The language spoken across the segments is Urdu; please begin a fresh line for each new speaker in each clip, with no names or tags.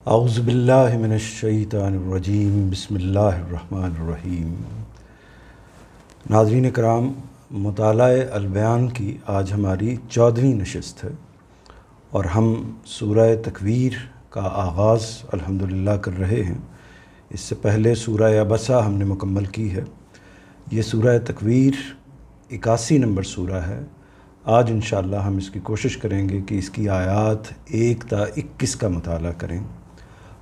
اعوذ باللہ من الشیطان الرجیم بسم اللہ الرحمن الرحیم۔ ناظرین کرام، مطالعہ البیان کی آج ہماری 14ویں نشست ہے اور ہم سورہ تکویر کا آغاز الحمدللہ کر رہے ہیں۔ اس سے پہلے سورہ عبسہ ہم نے مکمل کی ہے۔ یہ سورہ تکویر 81 نمبر سورہ ہے۔ آج انشاءاللہ ہم اس کی کوشش کریں گے کہ اس کی آیات 1 تا 21 کا مطالعہ کریں۔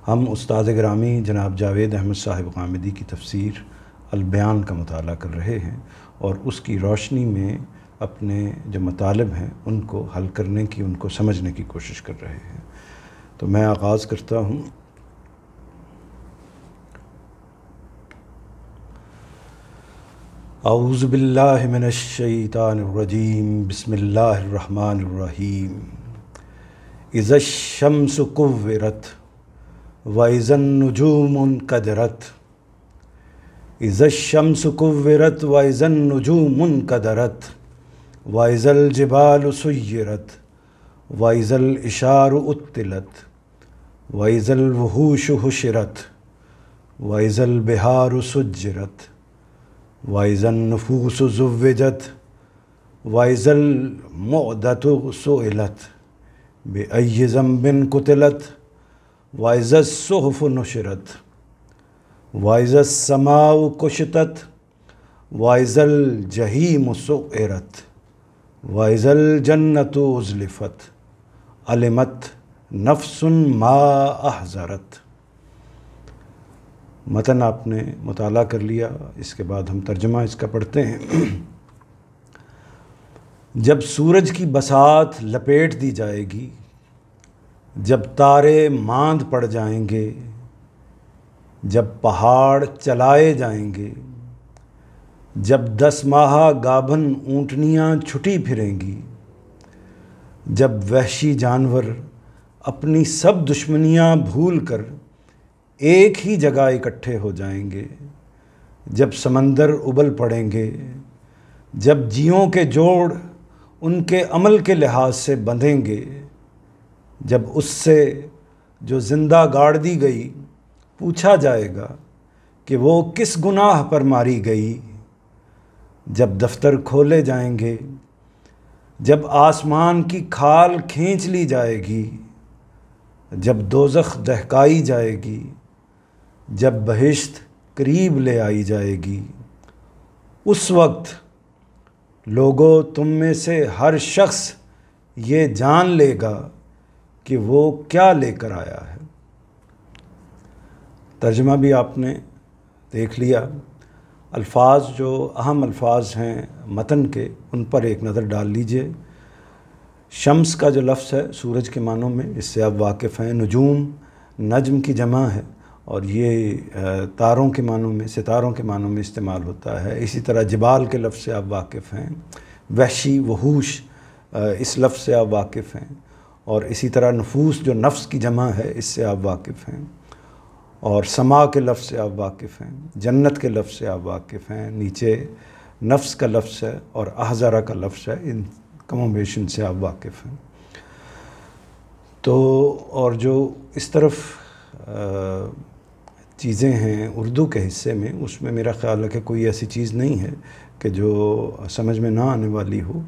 ہم استاد گرامی جناب جاوید احمد صاحب غامدی کی تفسیر البیان کا مطالعہ کر رہے ہیں اور اس کی روشنی میں اپنے جو مطالب ہیں ان کو حل کرنے کی، ان کو سمجھنے کی کوشش کر رہے ہیں۔ تو میں آغاز کرتا ہوں۔ اعوذ باللہ من الشیطان الرجیم بسم اللہ الرحمن الرحیم۔ اذا الشمس کورت وَإِذَا النُّجُومُ انْكَدَرَتْ اِذَا الشَّمْسُ كُوِّرَتْ وَإِذَا النُّجُومُ انْكَدَرَتْ وَإِذَا الْجِبَالُ سُيِّرَتْ وَإِذَا الْعِشَارُ عُطِّلَتْ وَإِذَا الْوُحُوشُ حُشِرَتْ وَإِذَا الْبِحَارُ سُجِّرَتْ وَإِذَا النُّفُوسُ زُوِّجَتْ وَإِذَا الْمُوءُودَةُ سُئِلَتْ بِأَيِّ ذَنبٍ قُتِلَتْ وَإِذَا الصُّحُفُ نُشِرَتْ وَإِذَا السَّمَاءُ كُشِطَتْ وَإِذَا الْجَحِيمُ سُعِّرَتْ وَإِذَا الْجَنَّةُ أُزْلِفَتْ عَلِمَتْ نَفْسٌ مَا أَحْضَرَتْ۔ متن آپ نے مطالعہ کر لیا، اس کے بعد ہم ترجمہ اس کا پڑھتے ہیں۔ جب سورج کی بساط لپیٹ دی جائے گی، جب تارے ماند پڑ جائیں گے، جب پہاڑ چلائے جائیں گے، جب 10 ماہہ گابھن اونٹنیاں چھٹی پھریں گی، جب وحشی جانور اپنی سب دشمنیاں بھول کر ایک ہی جگہ اکٹھے ہو جائیں گے، جب سمندر ابل پڑیں گے، جب جیوں کے جوڑ ان کے عمل کے لحاظ سے بندھیں گے، جب اس سے جو زندہ گاڑ دی گئی پوچھا جائے گا کہ وہ کس گناہ پر ماری گئی، جب دفتر کھولے جائیں گے، جب آسمان کی کھال کھینچ لی جائے گی، جب دوزخ دہکائی جائے گی، جب بہشت قریب لے آئی جائے گی، اس وقت لوگوں تم میں سے ہر شخص یہ جان لے گا کہ وہ کیا لے کر آیا ہے۔ ترجمہ بھی آپ نے دیکھ لیا۔ الفاظ جو اہم الفاظ ہیں متن کے، ان پر ایک نظر ڈال لیجئے۔ شمس کا جو لفظ ہے سورج کے معنوں میں، اس سے آپ واقف ہیں۔ نجوم نجم کی جمع ہے اور یہ تاروں کے معنوں میں، ستاروں کے معنوں میں استعمال ہوتا ہے۔ اسی طرح جبال کے لفظ سے آپ واقف ہیں۔ وحشی، وحوش، اس لفظ سے آپ واقف ہیں۔ اور اسی طرح نفوس جو نفس کی جمع ہے، اس سے آپ واقف ہیں۔ اور سما کے لفظ سے آپ واقف ہیں۔ جنت کے لفظ سے آپ واقف ہیں۔ نیچے نفس کا لفظ ہے اور احضرہ کا لفظ ہے، ان کم و بیش ان سے آپ واقف ہیں۔ تو اور جو اس طرف چیزیں ہیں اردو کے حصے میں، اس میں میرا خیال ہے کہ کوئی ایسی چیز نہیں ہے کہ جو سمجھ میں نہ آنے والی ہو۔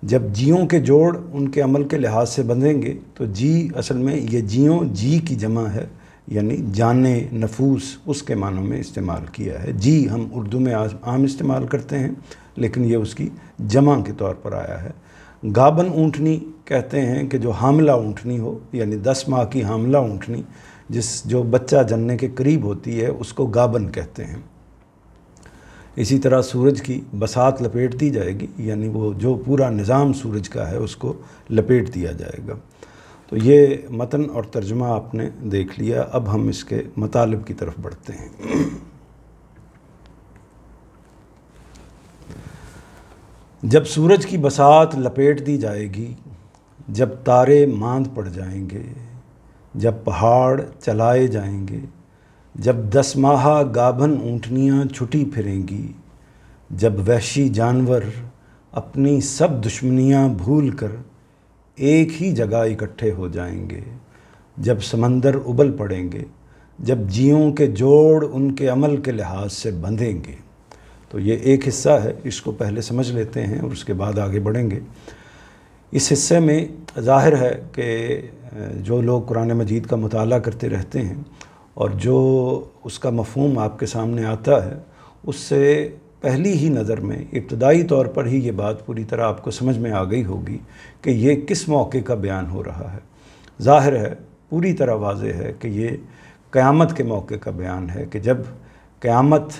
جب جیوں کے جوڑ ان کے عمل کے لحاظ سے بندھیں گے، تو جی اصل میں یہ جیوں جی کی جمع ہے، یعنی جانے، نفوس، اس کے معنوں میں استعمال کیا ہے۔ جی ہم اردو میں عام استعمال کرتے ہیں، لیکن یہ اس کی جمع کے طور پر آیا ہے۔ گابن اونٹنی کہتے ہیں کہ جو حاملہ اونٹنی ہو، یعنی 10 ماہ کی حاملہ اونٹنی جو بچہ جننے کے قریب ہوتی ہے، اس کو گابن کہتے ہیں۔ اسی طرح سورج کی بساط لپیٹ دی جائے گی، یعنی وہ جو پورا نظام سورج کا ہے اس کو لپیٹ دیا جائے گا۔ تو یہ متن اور ترجمہ آپ نے دیکھ لیا۔ اب ہم اس کے مطالب کی طرف بڑھتے ہیں۔ جب سورج کی بساط لپیٹ دی جائے گی، جب تارے ماند پڑ جائیں گے، جب پہاڑ چلائے جائیں گے، جب 10 ماہہ گابھن اونٹنیاں چھٹی پھریں گی، جب وحشی جانور اپنی سب دشمنیاں بھول کر ایک ہی جگہ اکٹھے ہو جائیں گے، جب سمندر ابل پڑیں گے، جب جیوں کے جوڑ ان کے عمل کے لحاظ سے بندھیں گے۔ تو یہ ایک حصہ ہے، اس کو پہلے سمجھ لیتے ہیں اور اس کے بعد آگے بڑھیں گے۔ اس حصے میں ظاہر ہے کہ جو لوگ قرآن مجید کا مطالعہ کرتے رہتے ہیں اور جو اس کا مفہوم آپ کے سامنے آتا ہے، اس سے پہلی ہی نظر میں ابتدائی طور پر ہی یہ بات پوری طرح آپ کو سمجھ میں آ گئی ہوگی کہ یہ کس موقع کا بیان ہو رہا ہے۔ ظاہر ہے، پوری طرح واضح ہے کہ یہ قیامت کے موقع کا بیان ہے کہ جب قیامت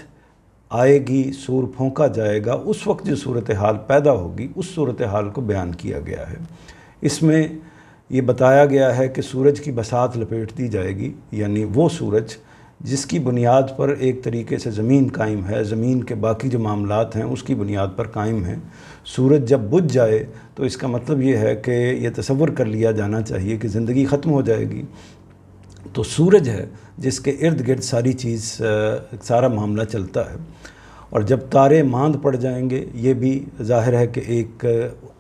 آئے گی، سور پھونکا جائے گا، اس وقت جو صورتحال پیدا ہوگی اس صورتحال کو بیان کیا گیا ہے۔ اس میں یہ بتایا گیا ہے کہ سورج کی بساط لپیٹ دی جائے گی، یعنی وہ سورج جس کی بنیاد پر ایک طریقے سے زمین قائم ہے، زمین کے باقی جو معاملات ہیں اس کی بنیاد پر قائم ہیں۔ سورج جب بجھ جائے تو اس کا مطلب یہ ہے کہ یہ تصور کر لیا جانا چاہیے کہ زندگی ختم ہو جائے گی۔ تو سورج ہے جس کے ارد گرد ساری چیز، سارا معاملہ چلتا ہے۔ اور جب تارے ماند پڑ جائیں گے، یہ بھی ظاہر ہے کہ ایک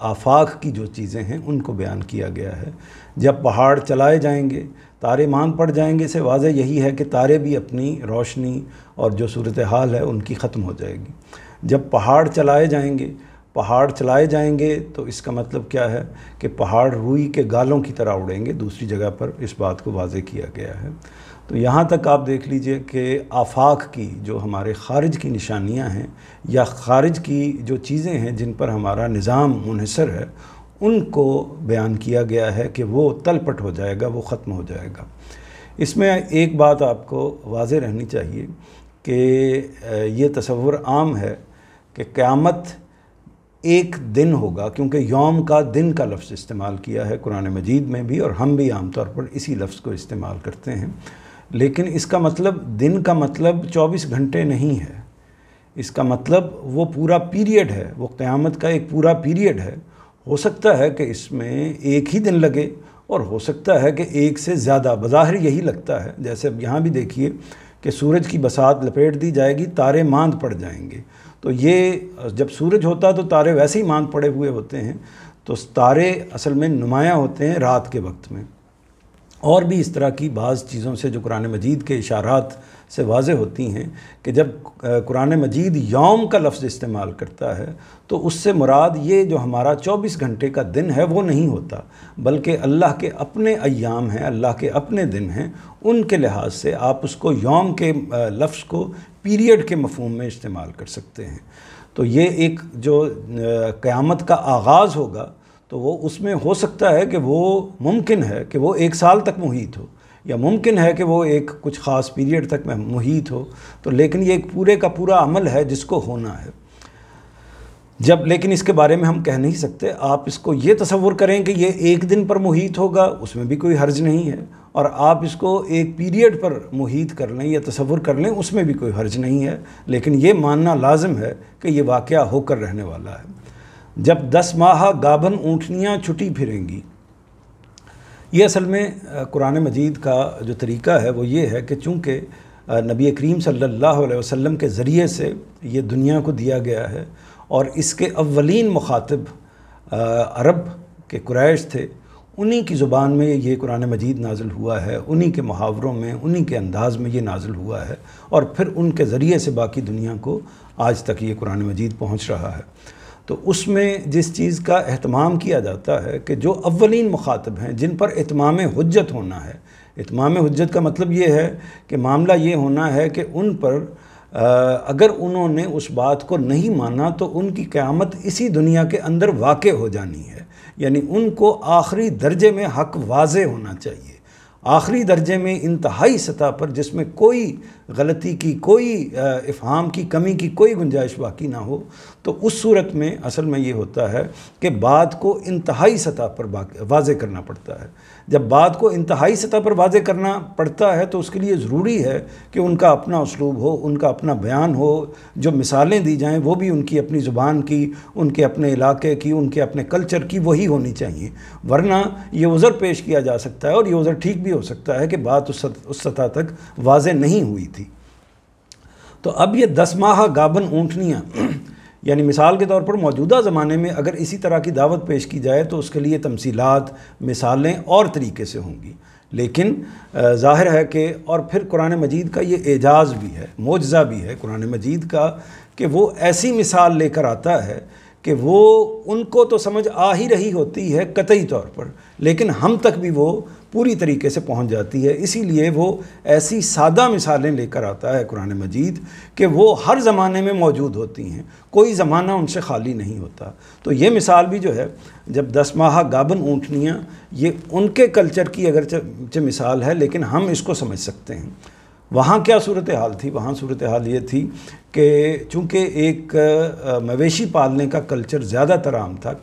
آفاق کی جو چیزیں ہیں ان کو بیان کیا گیا ہے۔ جب پہاڑ چلائے جائیں گے، تارے ماند پڑ جائیں گے سے واضح یہی ہے کہ تارے بھی اپنی روشنی اور جو صورتحال ہے ان کی ختم ہو جائے گی۔ جب پہاڑ چلائے جائیں گے تو اس کا مطلب کیا ہے کہ پہاڑ روئی کے گالوں کی طرح اڑیں گے، دوسری جگہ پر اس بات کو واضح کیا گیا ہے۔ تو یہاں تک آپ دیکھ لیجئے کہ آفاق کی جو ہمارے خارج کی نشانیاں ہیں یا خارج کی جو چیزیں ہیں جن پر ہمارا نظام منحصر ہے، ان کو بیان کیا گیا ہے کہ وہ تل پٹ ہو جائے گا، وہ ختم ہو جائے گا۔ اس میں ایک بات آپ کو واضح رہنی چاہیے کہ یہ تصور عام ہے کہ قیامت ایک دن ہوگا، کیونکہ یوم کا دن کا لفظ استعمال کیا ہے قرآن مجید میں بھی، اور ہم بھی عام طور پر اسی لفظ کو استعمال کرتے ہیں۔ لیکن اس کا مطلب، دن کا مطلب 24 گھنٹے نہیں ہے، اس کا مطلب وہ پورا پیریڈ ہے، وہ قیامت کا ایک پورا پیریڈ ہے۔ ہو سکتا ہے کہ اس میں ایک ہی دن لگے اور ہو سکتا ہے کہ ایک سے زیادہ، بظاہر یہی لگتا ہے۔ جیسے اب یہاں بھی دیکھیے کہ سورج کی بساط لپیٹ دی جائے گی، تارے ماند پڑ جائیں گے۔ تو یہ جب سورج ہوتا تو تارے ویسے ہی ماند پڑے ہوئے ہوتے ہیں، تو تارے اصل میں نمایاں ہوتے ہیں رات کے وقت میں۔ اور بھی اس طرح کی بعض چیزوں سے جو قرآن مجید کے اشارات سے واضح ہوتی ہیں کہ جب قرآن مجید یوم کا لفظ استعمال کرتا ہے تو اس سے مراد یہ جو ہمارا 24 گھنٹے کا دن ہے وہ نہیں ہوتا، بلکہ اللہ کے اپنے ایام ہیں، اللہ کے اپنے دن ہیں، ان کے لحاظ سے آپ اس کو یوم کے لفظ کو پیریڈ کے مفہوم میں استعمال کر سکتے ہیں۔ تو یہ ایک جو قیامت کا آغاز ہوگا تو وہ اس میں ہو سکتا ہے کہ وہ ممکن ہے کہ وہ 1 سال تک محیط ہو، یا ممکن ہے کہ وہ ایک کچھ خاص پیریڈ تک محیط ہو، تو لیکن یہ ایک پورے کا پورا عمل ہے جس کو ہونا ہے۔ لیکن اس کے بارے میں ہم کہہ نہیں سکتے۔ آپ اس کو یہ تصور کریں کہ یہ ایک دن پر محیط ہوگا، اس میں بھی کوئی حرج نہیں ہے، اور آپ اس کو ایک پیریڈ پر محیط کر لیں یا تصور کر لیں، اس میں بھی کوئی حرج نہیں ہے، لیکن یہ ماننا لازم ہے کہ یہ واقعہ ہو کر رہنے والا ہے۔ جب 10 ماہ گابن اونٹنیاں چھٹی پھریں گی، یہ اصل میں قرآن مجید کا جو طریقہ ہے وہ یہ ہے کہ چونکہ نبی کریم صلی اللہ علیہ وسلم کے ذریعے سے یہ دنیا کو دیا گیا ہے، اور اس کے اولین مخاطب عرب کے قریش تھے، انہی کی زبان میں یہ قرآن مجید نازل ہوا ہے، انہی کے محاوروں میں، انہی کے انداز میں یہ نازل ہوا ہے، اور پھر ان کے ذریعے سے باقی دنیا کو آج تک یہ قرآن مجید پہنچ رہا ہے۔ تو اس میں جس چیز کا اہتمام کیا جاتا ہے کہ جو اولین مخاطب ہیں جن پر اتمام حجت ہونا ہے، اتمام حجت کا مطلب یہ ہے کہ معاملہ یہ ہونا ہے کہ ان پر اگر انہوں نے اس بات کو نہیں مانا تو ان کی قیامت اسی دنیا کے اندر واقع ہو جانی ہے، یعنی ان کو آخری درجے میں حق واضح ہونا چاہیے، آخری درجے میں انتہائی سطح پر جس میں کوئی غلطی کی، کوئی افہام کی کمی کی کوئی گنجائش باقی نہ ہو۔ تو اس صورت میں اصل میں یہ ہوتا ہے کہ بات کو انتہائی سطح پر واضح کرنا پڑتا ہے۔ جب بات کو انتہائی سطح پر واضح کرنا پڑتا ہے تو اس کے لیے ضروری ہے کہ ان کا اپنا اسلوب ہو، ان کا اپنا بیان ہو، جو مثالیں دی جائیں وہ بھی ان کی اپنی زبان کی، ان کے اپنے علاقے کی، ان کے اپنے کلچر کی وہی ہونی چاہیے، ورنہ یہ عذر پیش کیا جا سکتا ہے، اور یہ عذر ٹھیک بھی ہو سکتا ہے کہ بات اس سطح تک واضح نہیں ہوئی تھی۔ تو اب یہ 10 ماہ گابن اونٹنیاں، یعنی مثال کے طور پر موجودہ زمانے میں اگر اسی طرح کی دعوت پیش کی جائے تو اس کے لیے تمثیلات، مثالیں اور طریقے سے ہوں گی، لیکن ظاہر ہے کہ اور پھر قرآن مجید کا یہ اعجاز بھی ہے، معجزہ بھی ہے قرآن مجید کا کہ وہ ایسی مثال لے کر آتا ہے کہ وہ ان کو تو سمجھ آ ہی رہی ہوتی ہے قطعی طور پر، لیکن ہم تک بھی وہ پوری طریقے سے پہنچ جاتی ہے۔ اسی لیے وہ ایسی سادہ مثالیں لے کر آتا ہے قرآن مجید کہ وہ ہر زمانے میں موجود ہوتی ہیں، کوئی زمانہ ان سے خالی نہیں ہوتا۔ تو یہ مثال بھی جو ہے، جب 10 ماہ گابن اونٹنیاں، یہ ان کے کلچر کی اگرچہ مثال ہے لیکن ہم اس کو سمجھ سکتے ہیں۔ وہاں کیا صورتحال تھی؟ وہاں صورتحال یہ تھی کہ چونکہ ایک مویشی پالنے کا کلچر زیادہ تر عام تھا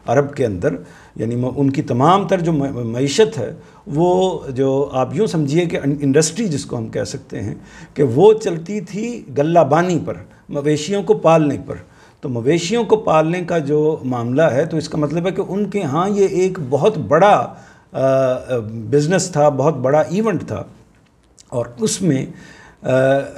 عرب کے اندر، یعنی ان کی تمام تر جو معیشت ہے وہ جو آپ یوں سمجھیے کہ انڈسٹری جس کو ہم کہہ سکتے ہیں کہ وہ چلتی تھی غلہ بانی پر، مویشیوں کو پالنے پر۔ تو مویشیوں کو پالنے کا جو معاملہ ہے تو اس کا مطلب ہے کہ ان کے ہاں یہ ایک بہت بڑا بزنس تھا، بہت بڑا ایونٹ تھا، اور اس میں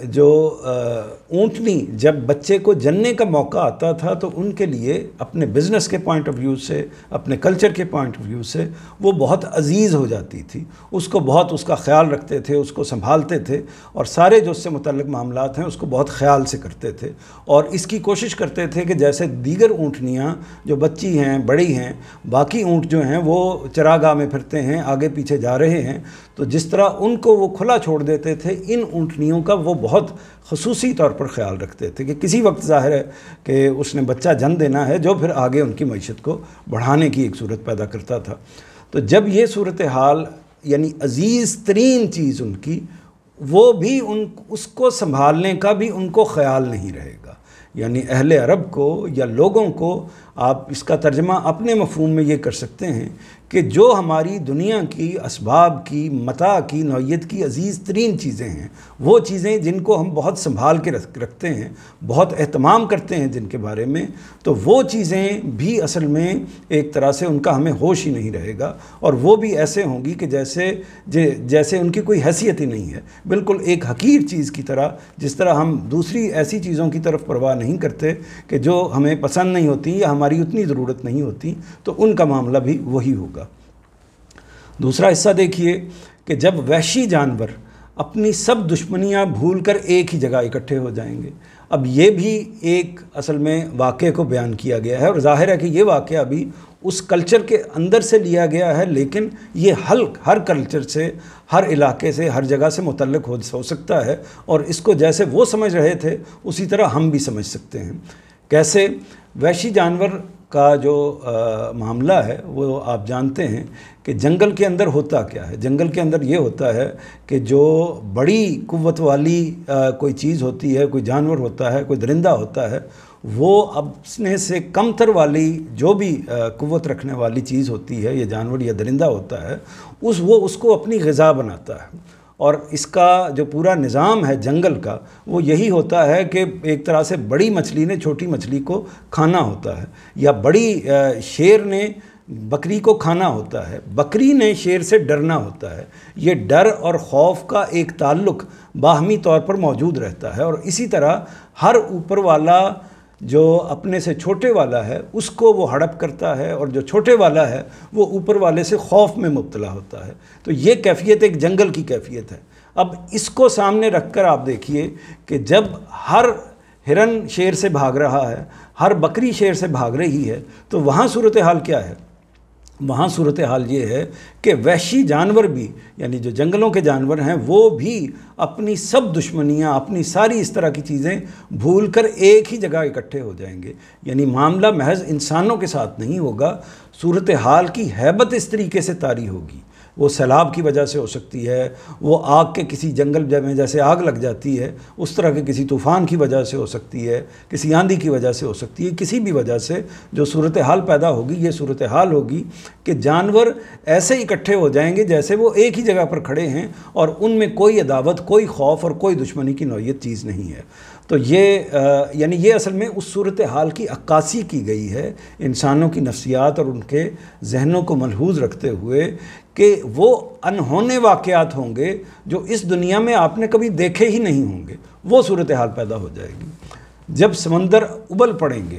جو اونٹنی جب بچے کو جننے کا موقع آتا تھا تو ان کے لیے اپنے بزنس کے پوائنٹ آف ویو سے، اپنے کلچر کے پوائنٹ آف ویو سے وہ بہت عزیز ہو جاتی تھی، اس کو بہت اس کا خیال رکھتے تھے، اس کو سنبھالتے تھے، اور سارے جو اس سے متعلق معاملات ہیں اس کو بہت خیال سے کرتے تھے، اور اس کی کوشش کرتے تھے کہ جیسے دیگر اونٹنیاں جو بچی ہیں، بڑی ہیں، باقی اونٹ جو ہیں وہ چراگاہ میں پھرتے ہیں، آگے پیچھے جا رہے ہیں، تو جس طرح ان کو وہ کھلا چھوڑ دیتے تھے، ان اونٹنیوں کا وہ بہت خصوصی طور پر خیال رکھتے تھے کہ کسی وقت ظاہر ہے کہ اس نے بچہ جن دینا ہے جو پھر آگے ان کی معیشت کو بڑھانے کی ایک صورت پیدا کرتا تھا۔ تو جب یہ صورتحال، یعنی عزیز ترین چیز ان کی، وہ بھی اس کو سنبھالنے کا بھی ان کو خیال نہیں رہے گا، یعنی اہل عرب کو یا لوگوں کو آپ اس کا ترجمہ اپنے مفہوم میں یہ کر سکتے ہیں کہ جو ہماری دنیا کی اسباب کی، متاع کی، نوعیت کی عزیز ترین چیزیں ہیں، وہ چیزیں جن کو ہم بہت سنبھال کے رکھتے ہیں، بہت اہتمام کرتے ہیں جن کے بارے میں، تو وہ چیزیں بھی اصل میں ایک طرح سے ان کا ہمیں ہوش ہی نہیں رہے گا، اور وہ بھی ایسے ہوں گی کہ جیسے ان کی کوئی حیثیت ہی نہیں ہے، بالکل ایک حقیر چیز کی طرح، جس طرح ہم دوسری ایسی چیزوں کی طرف پرواہ نہیں کرتے کہ جو ہمیں پسند نہیں ہوتی یا ہماری اتنی ضرورت نہیں ہوتی، تو ان کا معاملہ بھی وہی ہوگا۔ دوسرا حصہ دیکھیے کہ جب وحشی جانور اپنی سب دشمنیاں بھول کر ایک ہی جگہ اکٹھے ہو جائیں گے۔ اب یہ بھی ایک اصل میں واقعے کو بیان کیا گیا ہے، اور ظاہر ہے کہ یہ واقعہ بھی اس kلچر کے اندر سے لیا گیا ہے، لیکن یہ ہر کلچر سے، ہر علاقے سے، ہر جگہ سے متعلق ہو سکتا ہے، اور اس کو جیسے وہ سمجھ رہے تھے اسی طرح ہم بھی سمجھ سکتے ہیں۔ کیسے؟ وحشی جانور کا جو معاملہ ہے وہ آپ جانتے ہیں کہ جنگل کے اندر ہوتا کیا ہے۔ جنگل کے اندر یہ ہوتا ہے کہ جو بڑی قوت والی کوئی چیز ہوتی ہے، کوئی جانور ہوتا ہے، کوئی درندہ ہوتا ہے، وہ اپنے سے کم تر والی جو بھی قوت رکھنے والی چیز ہوتی ہے، یہ جانور یا درندہ ہوتا ہے، وہ اس کو اپنی غذا بناتا ہے، اور اس کا جو پورا نظام ہے جنگل کا وہ یہی ہوتا ہے کہ ایک طرح سے بڑی مچھلی نے چھوٹی مچھلی کو کھانا ہوتا ہے، یا بڑی شیر نے بکری کو کھانا ہوتا ہے، بکری نے شیر سے ڈرنا ہوتا ہے۔ یہ ڈر اور خوف کا ایک تعلق باہمی طور پر موجود رہتا ہے، اور اسی طرح ہر اوپر والا جو اپنے سے چھوٹے والا ہے اس کو وہ ہڑپ کرتا ہے، اور جو چھوٹے والا ہے وہ اوپر والے سے خوف میں مبتلا ہوتا ہے۔ تو یہ کیفیت ایک جنگل کی کیفیت ہے۔ اب اس کو سامنے رکھ کر آپ دیکھیے کہ جب ہر ہرن شیر سے بھاگ رہا ہے، ہر بکری شیر سے بھاگ رہی ہے، تو وہاں صورتحال کیا ہے؟ وہاں صورتحال یہ ہے کہ وحشی جانور بھی، یعنی جو جنگلوں کے جانور ہیں، وہ بھی اپنی سب دشمنیاں، اپنی ساری اس طرح کی چیزیں بھول کر ایک ہی جگہ اکٹھے ہو جائیں گے۔ یعنی معاملہ محض انسانوں کے ساتھ نہیں ہوگا، صورتحال کی ہیبت اس طریقے سے طاری ہوگی۔ وہ سیلاب کی وجہ سے ہو سکتی ہے، وہ آگ کے کسی جنگل میں جیسے آگ لگ جاتی ہے اس طرح کے کسی طوفان کی وجہ سے ہو سکتی ہے، کسی آندھی کی وجہ سے ہو سکتی ہے، کسی بھی وجہ سے جو صورتحال پیدا ہوگی، یہ صورتحال ہوگی کہ جانور ایسے اکٹھے ہو جائیں گے جیسے وہ ایک ہی جگہ پر کھڑے ہیں، اور ان میں کوئی عداوت، کوئی خوف اور کوئی دشمنی کی نوعیت چیز نہیں ہے۔ تو یعنی یہ اصل میں اس صورتحال کی عکاسی کی گئی ہے انسانوں کی نفسیات اور ان کے ذہنوں کو ملحوظ رکھتے ہوئے، کہ وہ انہونے واقعات ہوں گے جو اس دنیا میں آپ نے کبھی دیکھے ہی نہیں ہوں گے، وہ صورتحال پیدا ہو جائے گی۔ جب سمندر ابل پڑیں گے،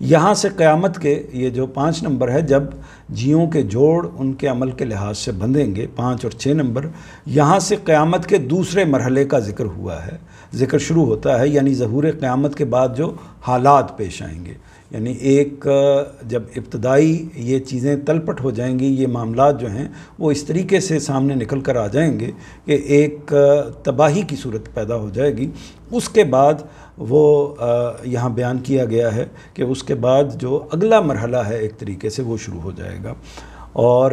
یہاں سے قیامت کے یہ جو 5 نمبر ہے، جب جیوں کے جوڑ ان کے عمل کے لحاظ سے بندھیں گے، 5 اور 6 نمبر، یہاں سے قیامت کے دوسرے مرحلے کا ذکر ہوا ہے، ذکر شروع ہوتا ہے، یعنی ظہور قیامت کے بعد جو حالات پیش آئیں گے، یعنی ایک جب ابتدائی یہ چیزیں تلپٹ ہو جائیں گی، یہ معاملات جو ہیں وہ اس طریقے سے سامنے نکل کر آ جائیں گے کہ ایک تباہی کی صورت پیدا ہو جائے گی۔ اس کے بعد وہ یہاں بیان کیا گیا ہے کہ اس کے بعد جو اگلا مرحلہ ہے ایک طریقے سے وہ شروع ہو جائے گا، اور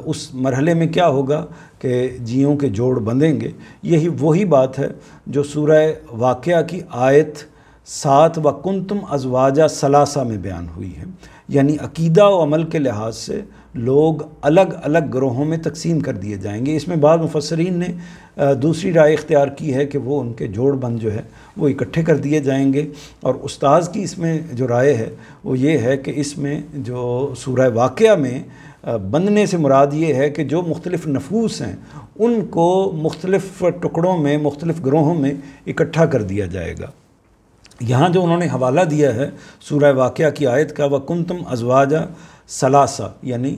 اس مرحلے میں کیا ہوگا کہ جیوں کے جوڑ بندھیں گے۔ یہی وہی بات ہے جو سورہ واقعہ کی آیت 7 وَكُنْتُمْ أَزْوَاجًا ثَلَاثَہ میں بیان ہوئی ہے، یعنی عقیدہ و عمل کے لحاظ سے لوگ الگ الگ گروہوں میں تقسیم کر دیے جائیں گے۔ اس میں بعض مفسرین نے دوسری رائے اختیار کی ہے کہ وہ ان کے جوڑ بند جو ہے وہ اکٹھے کر دیے جائیں گے، اور استاذ کی اس میں جو رائے ہے وہ یہ ہے کہ اس میں جو سورہ واقعہ میں بندنے سے مراد یہ ہے کہ جو مختلف نفوس ہیں ان کو مختلف ٹکڑوں میں، مختلف گروہوں میں اکٹھا کر دیا جائے گا۔ یہاں جو انہوں نے حوالہ دیا ہے سورہ واقعہ کی آیت کا، وَكُنْتُمْ أَزْوَاجًا ثَلَاثَہ، یعنی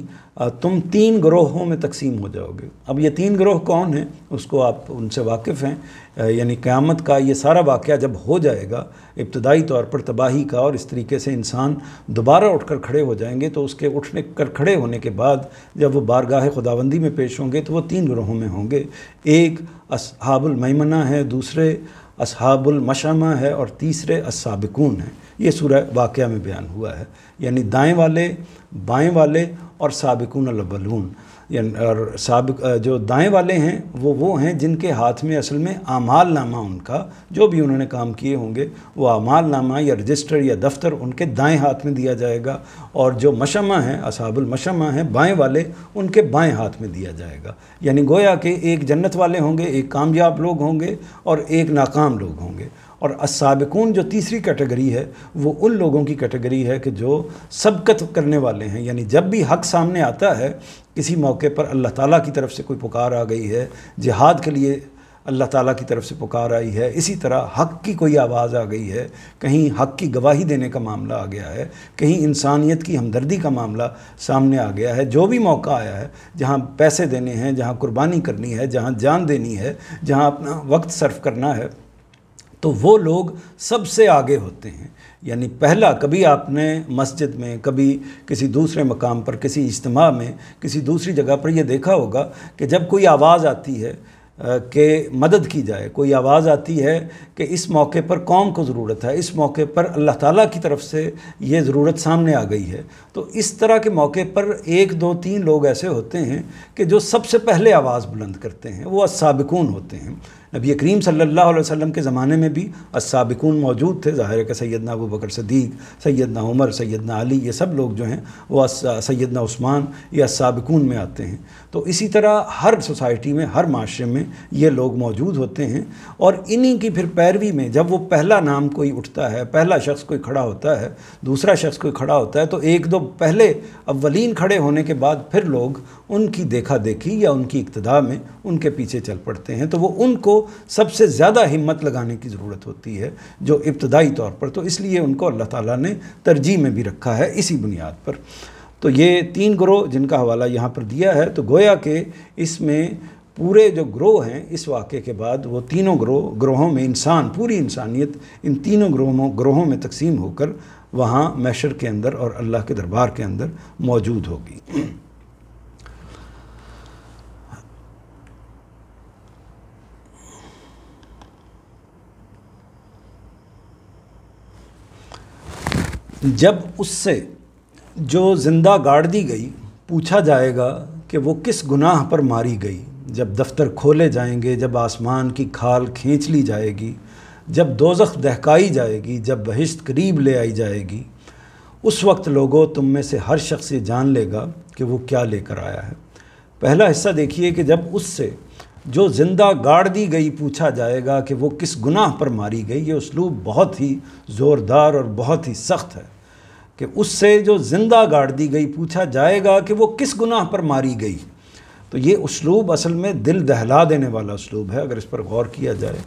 تم 3 گروہوں میں تقسیم ہو جاؤ گے۔ اب یہ 3 گروہ کون ہیں اس کو آپ ان سے واقف ہیں، یعنی قیامت کا یہ سارا واقعہ جب ہو جائے گا ابتدائی طور پر تباہی کا، اور اس طریقے سے انسان دوبارہ اٹھ کر کھڑے ہو جائیں گے، تو اس کے اٹھنے کر کھڑے ہونے کے بعد جب وہ بارگاہ خداوندی میں پیش ہوں گے تو وہ 3 گروہوں میں ہوں گے۔ ایک اصحاب المیمنہ ہے، دوسرے اصحاب المشأمہ ہے، اور تیسرے السابقون ہیں۔ یہ سورہ واقعہ میں بیان ہوا ہے، یعنی دائیں والے، بائیں والے اور سابقون الاولون، یعنی اور جو دائیں والے ہیں وہ ہیں جن کے ہاتھ میں اصل میں اعمال نامہ، ان کا جو بھی انہوں نے کام کیے ہوں گے وہ اعمال نامہ یا رجسٹر یا دفتر ان کے دائیں ہاتھ میں دیا جائے گا، اور جو مشمہ ہیں، اصحاب المشمہ ہیں بائیں والے، ان کے بائیں ہاتھ میں دیا جائے گا۔ یعنی گویا کہ ایک جنت والے ہوں گے، ایک کامیاب لوگ ہوں گے اور ایک ناکام لوگ ہوں گے۔ اور السابقون جو تیسری کیٹیگری ہے وہ ان لوگوں کی کیٹیگری ہے کہ جو سبقت کرنے والے ہیں، یعنی جب بھی حق سامنے آتا ہے، کسی موقع پر اللہ تعالیٰ کی طرف سے کوئی پکار آ گئی ہے، جہاد کے لیے اللہ تعالیٰ کی طرف سے پکار آئی ہے، اسی طرح حق کی کوئی آواز آ گئی ہے، کہیں حق کی گواہی دینے کا معاملہ آ گیا ہے، کہیں انسانیت کی ہمدردی کا معاملہ سامنے آ گیا ہے، جو بھی موقع آیا ہے، جہاں پیسے دینے ہیں، جہاں قربانی کرنی ہے، جہاں جان دینی ہے، جہاں اپنا وقت صرف کرنا ہے، تو وہ لوگ سب سے آگے ہوتے ہیں۔ یعنی پہلا کبھی آپ نے مسجد میں، کبھی کسی دوسرے مقام پر، کسی اجتماع میں، کسی دوسری جگہ پر یہ دیکھا ہوگا کہ جب کوئی آواز آتی ہے کہ مدد کی جائے، کوئی آواز آتی ہے کہ اس موقع پر قوم کو ضرورت ہے، اس موقع پر اللہ تعالیٰ کی طرف سے یہ ضرورت سامنے آ گئی ہے، تو اس طرح کے موقع پر 1 2 3 لوگ ایسے ہوتے ہیں کہ جو سب سے پہلے آواز بلند کرتے ہیں، وہ السابقون ہوتے ہیں۔ نبی کریم صلی اللہ علیہ وسلم کے زمانے میں بھی السابقون موجود تھے، ظاہر ہے کہ سیدنا ابو بکر صدیق، سیدنا عمر، سیدنا علی، یہ سب لوگ جو ہیں وہ سیدنا عثمان یا السابقون میں آتے ہیں۔ تو اسی طرح ہر سوسائٹی میں، ہر معاشرے میں یہ لوگ موجود ہوتے ہیں، اور انہی کی پھر پیروی میں جب وہ پہلا نام کوئی اٹھتا ہے، پہلا شخص کوئی کھڑا ہوتا ہے، دوسرا شخص کوئی کھڑا ہوتا ہے، تو 1 2 پہلے اولین کھڑے ہونے کے بعد پھر لوگ ان کی دیکھا دیکھی یا ان کی اقتداء میں ان کے پیچھے چل پڑتے ہیں، تو وہ ان کو سب سے زیادہ ہمت لگانے کی ضرورت ہوتی ہے جو ابتدائی طور پر، تو اس لیے ان کو اللہ تعالیٰ نے ترجیح میں بھی رکھا ہے اسی بنیاد پر۔ تو یہ 3 گروہ جن کا حوالہ یہاں پر دیا ہے، تو گویا کہ اس میں پورے جو گروہ ہیں اس واقعے کے بعد وہ تینوں گروہوں میں انسان، پوری انسانیت ان تینوں گروہوں میں تقسیم ہو کر وہاں محشر کے اندر اور اللہ کے دربار کے اندر موجود ہوگی۔ جب اس سے جو زندہ گاڑ دی گئی پوچھا جائے گا کہ وہ کس گناہ پر ماری گئی، جب دفتر کھولے جائیں گے، جب آسمان کی کھال کھینچ لی جائے گی، جب دوزخ دہکائی جائے گی، جب بہشت قریب لے آئی جائے گی، اس وقت لوگوں تم میں سے ہر شخص یہ جان لے گا کہ وہ کیا لے کر آیا ہے۔ پہلا حصہ دیکھیے کہ جب اس سے جو زندہ گاڑ دی گئی پوچھا جائے گا کہ وہ کس گناہ پر ماری گئی، یہ اسلوب بہت ہی زوردار اور بہت ہی سخت ہے کہ اس سے جو زندہ گاڑ دی گئی پوچھا جائے گا کہ وہ کس گناہ پر ماری گئی۔ تو یہ اسلوب اصل میں دل دہلا دینے والا اسلوب ہے اگر اس پر غور کیا جائے،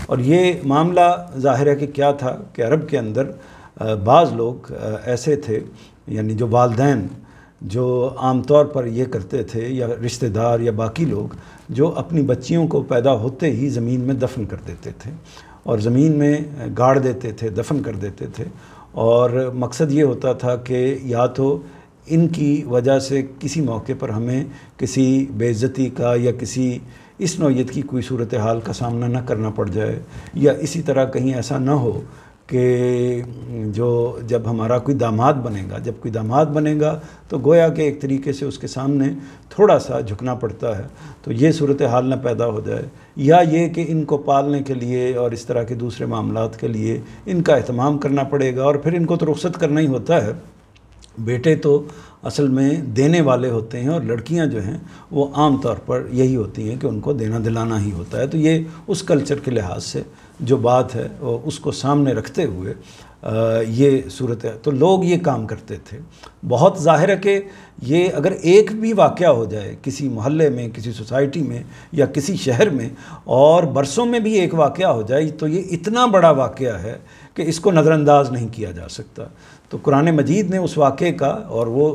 اور یہ معاملہ ظاہر ہے کہ کیا تھا کہ عرب کے اندر بعض لوگ ایسے تھے، یعنی جو والدین جو عام طور پر یہ کرتے تھے، یا رشتہ دار یا باقی لوگ جو اپنی بچیوں کو پیدا ہوتے ہی زمین میں دفن کر دیتے تھے اور زمین میں گاڑ دیتے تھے، دفن کر دیتے تھے، اور مقصد یہ ہوتا تھا کہ یا تو ان کی وجہ سے کسی موقع پر ہمیں کسی بے عزتی کا یا کسی اس نوعیت کی کوئی صورتحال کا سامنا نہ کرنا پڑ جائے، یا اسی طرح کہیں ایسا نہ ہو کہ جب ہمارا کوئی داماد بنے گا، جب کوئی داماد بنے گا تو گویا کہ ایک طریقے سے اس کے سامنے تھوڑا سا جھکنا پڑتا ہے، تو یہ صورتحال نہ پیدا ہو جائے، یا یہ کہ ان کو پالنے کے لیے اور اس طرح کے دوسرے معاملات کے لیے ان کا اہتمام کرنا پڑے گا، اور پھر ان کو تو رخصت کرنا ہی ہوتا ہے۔ بیٹے تو اصل میں دینے والے ہوتے ہیں، اور لڑکیاں جو ہیں وہ عام طور پر یہی ہوتی ہیں کہ ان کو دینا دلانا ہی ہوتا ہے۔ تو یہ اس کلچر کے لحاظ سے جو بات ہے اس کو سامنے رکھتے ہوئے یہ صورت ہے، تو لوگ یہ کام کرتے تھے۔ بہت ظاہر ہے کہ یہ اگر ایک بھی واقعہ ہو جائے کسی محلے میں، کسی سوسائٹی میں یا کسی شہر میں، اور برسوں میں بھی ایک واقعہ ہو جائے، تو یہ اتنا بڑا واقعہ ہے کہ اس کو نظر انداز نہیں کیا جا سکتا۔ تو قرآن مجید نے اس واقعے کا اور وہ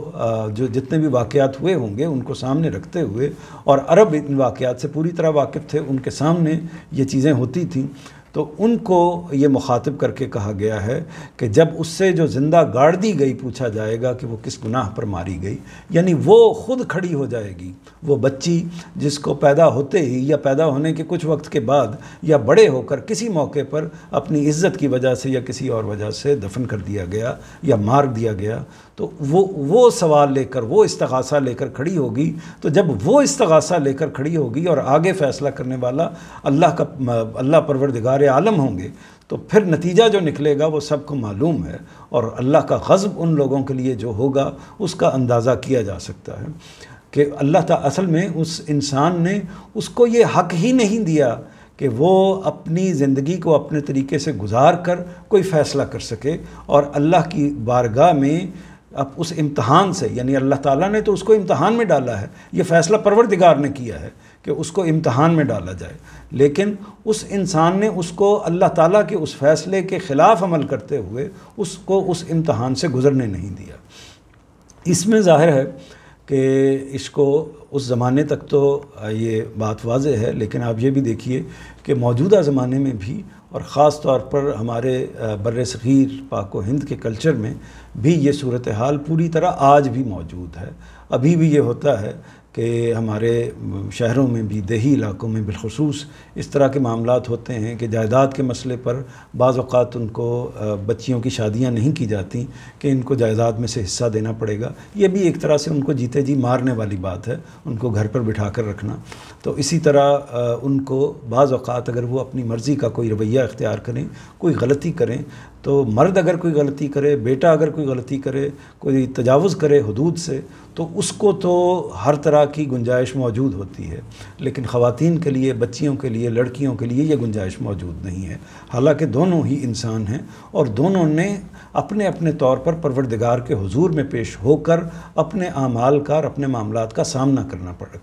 جو جتنے بھی واقعات ہوئے ہوں گے ان کو سامنے رکھتے ہوئے، اور عرب ان واقعات سے پوری طرح واقف تھے، ان کے سامنے یہ چیزیں ہوتی تھیں، تو ان کو یہ مخاطب کر کے کہا گیا ہے کہ جب اس سے جو زندہ گاڑ دی گئی پوچھا جائے گا کہ وہ کس گناہ پر ماری گئی، یعنی وہ خود کھڑی ہو جائے گی، وہ بچی جس کو پیدا ہوتے ہی یا پیدا ہونے کے کچھ وقت کے بعد یا بڑے ہو کر کسی موقع پر اپنی عزت کی وجہ سے یا کسی اور وجہ سے دفن کر دیا گیا یا مار دیا گیا، تو وہ سوال لے کر، وہ استغاثہ لے کر کھڑی ہوگی۔ تو جب وہ استغاثہ لے کر کھڑی ہوگی اور آگے فیصلہ کرنے والا اللہ پروردگار عالم ہوں گے، تو پھر نتیجہ جو نکلے گا وہ سب کو معلوم ہے، اور اللہ کا غضب ان لوگوں کے لیے جو ہوگا اس کا اندازہ کیا جا سکتا ہے کہ اللہ تعالی اصل میں اس انسان نے اس کو یہ حق ہی نہیں دیا کہ وہ اپنی زندگی کو اپنے طریقے سے گزار کر کوئی فیصلہ کر سکے، اور اللہ کی بارگاہ میں اب اس امتحان سے، یعنی اللہ تعالیٰ نے تو اس کو امتحان میں ڈالا ہے، یہ فیصلہ پروردگار نے کیا ہے کہ اس کو امتحان میں ڈالا جائے، لیکن اس انسان نے اس کو اللہ تعالیٰ کے اس فیصلے کے خلاف عمل کرتے ہوئے اس کو اس امتحان سے گزرنے نہیں دیا۔ اس میں ظاہر ہے کہ اس کو اس زمانے تک تو یہ بات واضح ہے، لیکن آپ یہ بھی دیکھیے کہ موجودہ زمانے میں بھی، اور خاص طور پر ہمارے بر صغیر پاک و ہند کے کلچر میں بھی یہ صورتحال پوری طرح آج بھی موجود ہے۔ ابھی بھی یہ ہوتا ہے کہ ہمارے شہروں میں بھی، دیہی علاقوں میں بالخصوص اس طرح کے معاملات ہوتے ہیں کہ جائیداد کے مسئلے پر بعض اوقات ان کو بچیوں کی شادیاں نہیں کی جاتی کہ ان کو جائیداد میں سے حصہ دینا پڑے گا۔ یہ بھی ایک طرح سے ان کو جیتے جی مارنے والی بات ہے، ان کو گھر پر بٹھا کر رکھنا۔ تو اسی طرح ان کو بعض اوقات اگر وہ اپنی مرضی کا کوئی رویہ اختیار کریں، کوئی غلطی کریں، تو مرد اگر کوئی غلطی کرے، بیٹا اگر کوئی غلطی کرے، کوئی تجاوز کرے حدود سے، تو اس کو تو ہر طرح کی گنجائش موجود ہوتی ہے، لیکن خواتین کے لیے، بچیوں کے لیے، لڑکیوں کے لیے یہ گنجائش موجود نہیں ہے، حالانکہ دونوں ہی انسان ہیں، اور دونوں نے اپنے اپنے طور پر پروردگار کے حضور میں پیش ہو کر اپنے اعمال کا اور اپنے معاملات کا سامنا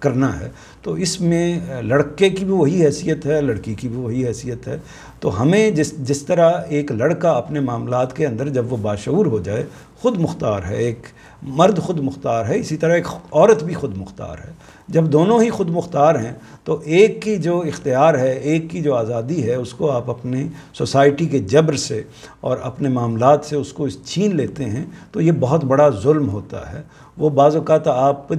کرنا ہے۔ تو اس میں لڑکے کی بھی وہی حیثیت ہے، لڑکی کی بھی وہی حیثیت ہے۔ تو ہمیں جس طرح ایک لڑکا اپنے معاملات کے اندر جب وہ باشعور ہو جائے، خود مختار ہے، ایک مرد خود مختار ہے، اسی طرح ایک عورت بھی خود مختار ہے۔ جب دونوں ہی خود مختار ہیں تو ایک کی جو اختیار ہے، ایک کی جو آزادی ہے، اس کو آپ اپنے سوسائٹی کے جبر سے اور اپنے معاملات سے اس کو چھین لیتے ہیں، تو یہ بہت بڑا ظلم ہوتا ہے۔ وہ بعض اوقات آپ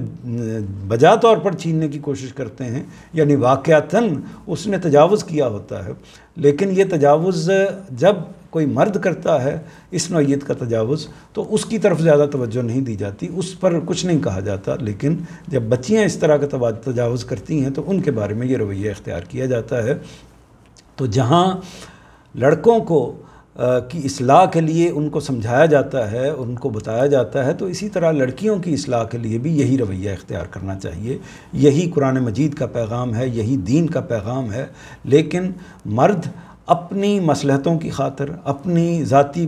بجا طور پر چھیننے کی کوشش کرتے ہیں، یعنی واقعتاً اس نے تجاوز کیا ہوتا ہے، لیکن یہ تجاوز جب کوئی مرد کرتا ہے اس نوعیت کا تجاوز، تو اس کی طرف زیادہ توجہ نہیں دی جاتی، اس پر کچھ نہیں کہا جاتا، لیکن جب بچیاں اس طرح کا تجاوز کرتی ہیں تو ان کے بارے میں یہ رویہ اختیار کیا جاتا ہے۔ تو جہاں لڑکوں کو کی اصلاح کے لیے ان کو سمجھایا جاتا ہے، ان کو بتایا جاتا ہے، تو اسی طرح لڑکیوں کی اصلاح کے لیے بھی یہی رویہ اختیار کرنا چاہیے۔ یہی قرآن مجید کا پیغام ہے، یہی دین کا پیغام ہے، لیکن مرد اپنی مصلحتوں کی خاطر، اپنی ذاتی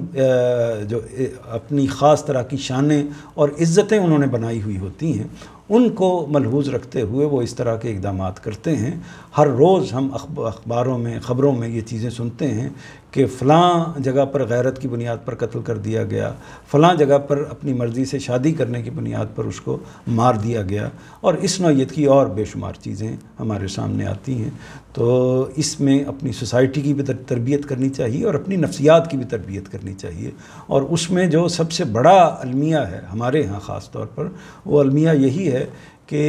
اپنی خاص طرح کی شانیں اور عزتیں انہوں نے بنائی ہوئی ہوتی ہیں، ان کو ملحوظ رکھتے ہوئے وہ اس طرح کے اقدامات کرتے ہیں۔ ہر روز ہم اخباروں میں، خبروں میں یہ چیزیں سنتے ہیں کہ فلاں جگہ پر غیرت کی بنیاد پر قتل کر دیا گیا، فلاں جگہ پر اپنی مرضی سے شادی کرنے کی بنیاد پر اس کو مار دیا گیا، اور اس نوعیت کی اور بے شمار چیزیں ہمارے سامنے آتی ہیں۔ تو اس میں اپنی سوسائٹی کی بھی تربیت کرنی چاہیے اور اپنی نفسیات کی بھی تربیت کرنی چاہیے، اور اس میں جو سب سے بڑا المیہ ہے ہمارے ہاں خاص طور پر، وہ المیہ یہی ہے کہ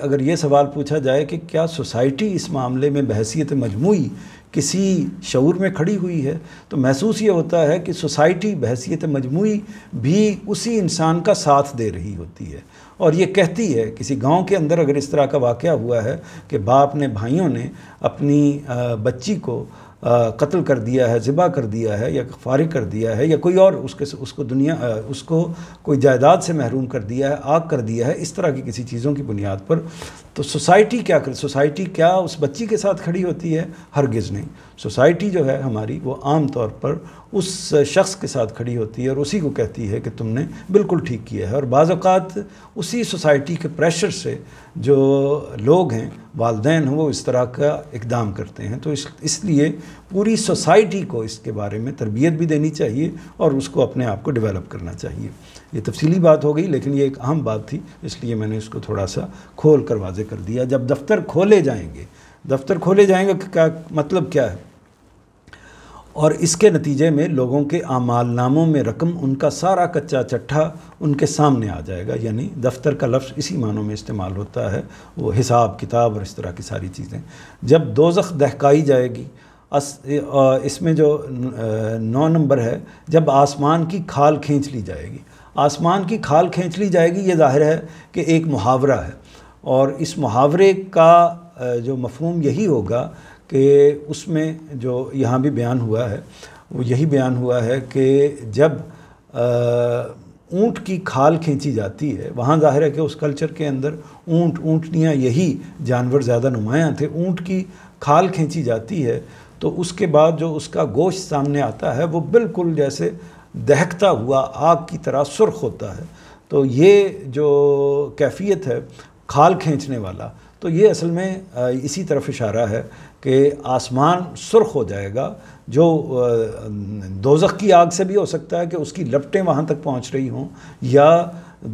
اگر یہ سوال پوچھا جائے کہ کیا سوسائٹی اس معاملے میں بحیثیت مجموعی کسی شعور میں کھڑی ہوئی ہے، تو محسوس یہ ہوتا ہے کہ سوسائٹی بحیثیت مجموعی بھی اسی انسان کا ساتھ دے رہی ہوتی ہے، اور یہ کہتی ہے کسی گاؤں کے اندر اگر اس طرح کا واقعہ ہوا ہے کہ باپ نے، بھائیوں نے اپنی بچی کو قتل کر دیا ہے، ذبح کر دیا ہے، یا فارغ کر دیا ہے، یا کوئی اور اس کو کوئی جائیداد سے محروم کر دیا ہے، آگ کر دیا ہے، اس طرح کی کسی چیزوں کی بنیاد پر، تو سوسائٹی کیا اس بچی کے ساتھ کھڑی ہوتی ہے؟ ہرگز نہیں۔ سوسائٹی جو ہے ہماری، وہ عام طور پر اس شخص کے ساتھ کھڑی ہوتی ہے اور اسی کو کہتی ہے کہ تم نے بالکل ٹھیک کیا ہے، اور بعض اوقات اسی سوسائٹی کے پریشر سے جو لوگ ہیں، والدین ہیں، وہ اس طرح کا اقدام کرتے ہیں۔ تو اس لیے پوری سوسائٹی کو اس کے بارے میں تربیت بھی دینی چاہیے اور اس کو اپنے آپ کو ڈیولپ کرنا چاہیے۔ یہ تفصیلی بات ہو گئی، لیکن یہ ایک اہم بات تھی، اس لیے میں نے اس کو تھوڑا سا کھول کر واضح کر دیا۔ جب دفتر کھولے جائیں گے کیا مطلب کیا ہے؟ اور اس کے نتیجے میں لوگوں کے اعمال ناموں میں رقم، ان کا سارا کچا چٹھا ان کے سامنے آ جائے گا، یعنی دفتر کا لفظ اسی معنوں میں استعمال ہوتا ہے، وہ حساب کتاب اور اس طرح کی ساری چیزیں۔ جب دوزخ دہکائی جائے گی، اس میں جو 9 نمبر ہے، جب آسمان کی کھال کھینچ لی جائے گی۔ آسمان کی کھال کھینچ لی جائے گی، یہ ظاہر ہے کہ ایک محاورہ ہے، اور اس محاورے کا جو مفہوم یہی ہوگا کہ اس میں جو یہاں بھی بیان ہوا ہے وہ یہی بیان ہوا ہے کہ جب اونٹ کی کھال کھینچی جاتی ہے، وہاں ظاہر ہے کہ اس کلچر کے اندر اونٹنیاں یہی جانور زیادہ نمایاں تھے، اونٹ کی کھال کھینچی جاتی ہے تو اس کے بعد جو اس کا گوشت سامنے آتا ہے وہ بالکل جیسے دہکتا ہوا آگ کی طرح سرخ ہوتا ہے۔ تو یہ جو کیفیت ہے کھال کھینچنے والا، تو یہ اصل میں اسی طرف اشارہ ہے کہ آسمان سرخ ہو جائے گا، جو دوزخ کی آگ سے بھی ہو سکتا ہے کہ اس کی لپٹیں وہاں تک پہنچ رہی ہوں، یا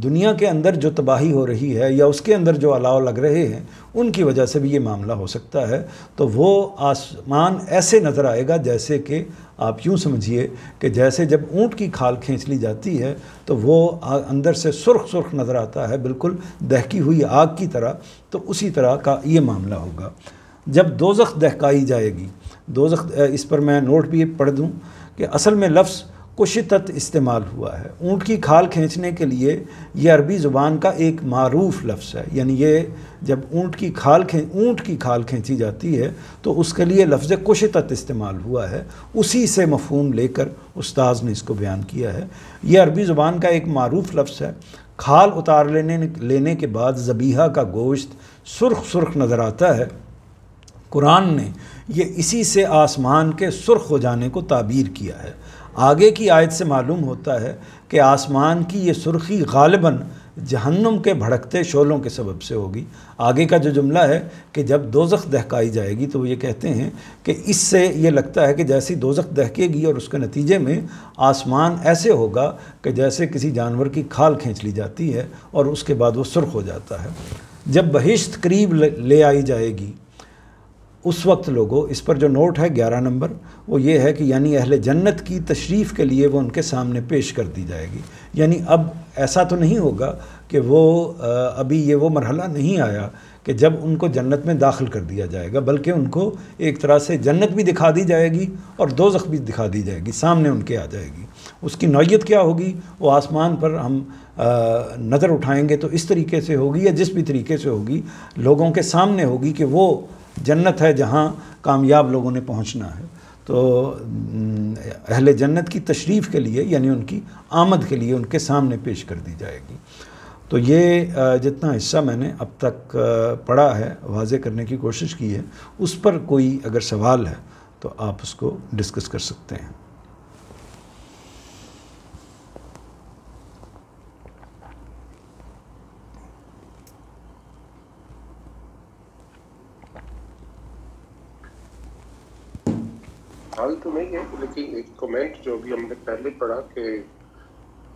دنیا کے اندر جو تباہی ہو رہی ہے یا اس کے اندر جو الاؤ لگ رہے ہیں ان کی وجہ سے بھی یہ معاملہ ہو سکتا ہے۔ تو وہ آسمان ایسے نظر آئے گا جیسے کہ آپ یوں سمجھیے کہ جیسے جب اونٹ کی کھال کھینچ لی جاتی ہے تو وہ اندر سے سرخ سرخ نظر آتا ہے، بالکل دہکی ہوئی آگ کی طرح، تو اسی طرح کا یہ معاملہ ہوگا۔ جب دوزخ دہکائی جائے گی، دوزخ، اس پر میں نوٹ بھی پڑھ دوں کہ اصل میں لفظ کشتت استعمال ہوا ہے۔ اونٹ کی کھال کھینچنے کے لیے یہ عربی زبان کا ایک معروف لفظ ہے، یعنی یہ جب اونٹ کی کھال کھینچی جاتی ہے تو اس کے لیے لفظ کشتت استعمال ہوا ہے، اسی سے مفہوم لے کر استاذ نے اس کو بیان کیا ہے۔ یہ عربی زبان کا ایک معروف لفظ ہے۔ کھال اتار لینے کے بعد ذبیحہ کا گوشت سرخ سرخ نظر آتا ہے۔ قرآن نے یہ اسی سے آسمان کے سرخ ہو جانے کو تعبیر کیا ہے۔ آگے کی آیت سے معلوم ہوتا ہے کہ آسمان کی یہ سرخی غالباً جہنم کے بھڑکتے شعلوں کے سبب سے ہوگی۔ آگے کا جو جملہ ہے کہ جب دوزخ دہکائی جائے گی، تو وہ یہ کہتے ہیں کہ اس سے یہ لگتا ہے کہ جیسی دوزخ دہکے گی اور اس کے نتیجے میں آسمان ایسے ہوگا کہ جیسے کسی جانور کی کھال کھینچ لی جاتی ہے اور اس کے بعد وہ سرخ ہو جاتا ہے۔ جب بہشت قریب لے آئی جائے گی، اس وقت لوگوں، اس پر جو نوٹ ہے 11 نمبر، وہ یہ ہے کہ یعنی اہل جنت کی تشریف کے لیے وہ ان کے سامنے پیش کر دی جائے گی۔ یعنی اب ایسا تو نہیں ہوگا کہ وہ ابھی یہ وہ مرحلہ نہیں آیا کہ جب ان کو جنت میں داخل کر دیا جائے گا، بلکہ ان کو ایک طرح سے جنت بھی دکھا دی جائے گی اور دوزخ بھی دکھا دی جائے گی، سامنے ان کے آ جائے گی۔ اس کی نوعیت کیا ہوگی؟ وہ آسمان پر ہم نظر اٹھائیں گے تو اس طریقے سے ہوگی یا جس بھی طریقے سے ہوگی، لوگوں کے سامنے ہوگی کہ وہ جنت ہے جہاں کامیاب لوگوں نے پہنچنا ہے۔ تو اہل جنت کی تشریف کے لیے، یعنی ان کی آمد کے لیے ان کے سامنے پیش کر دی جائے گی۔ تو یہ جتنا حصہ میں نے اب تک پڑھا ہے، واضح کرنے کی کوشش کی ہے، اس پر کوئی اگر سوال ہے تو آپ اس کو ڈسکس کر سکتے ہیں۔
حال تو نہیں ہے، لیکن ایک کمنٹ جو ابھی ہم نے پہلے پڑھا کہ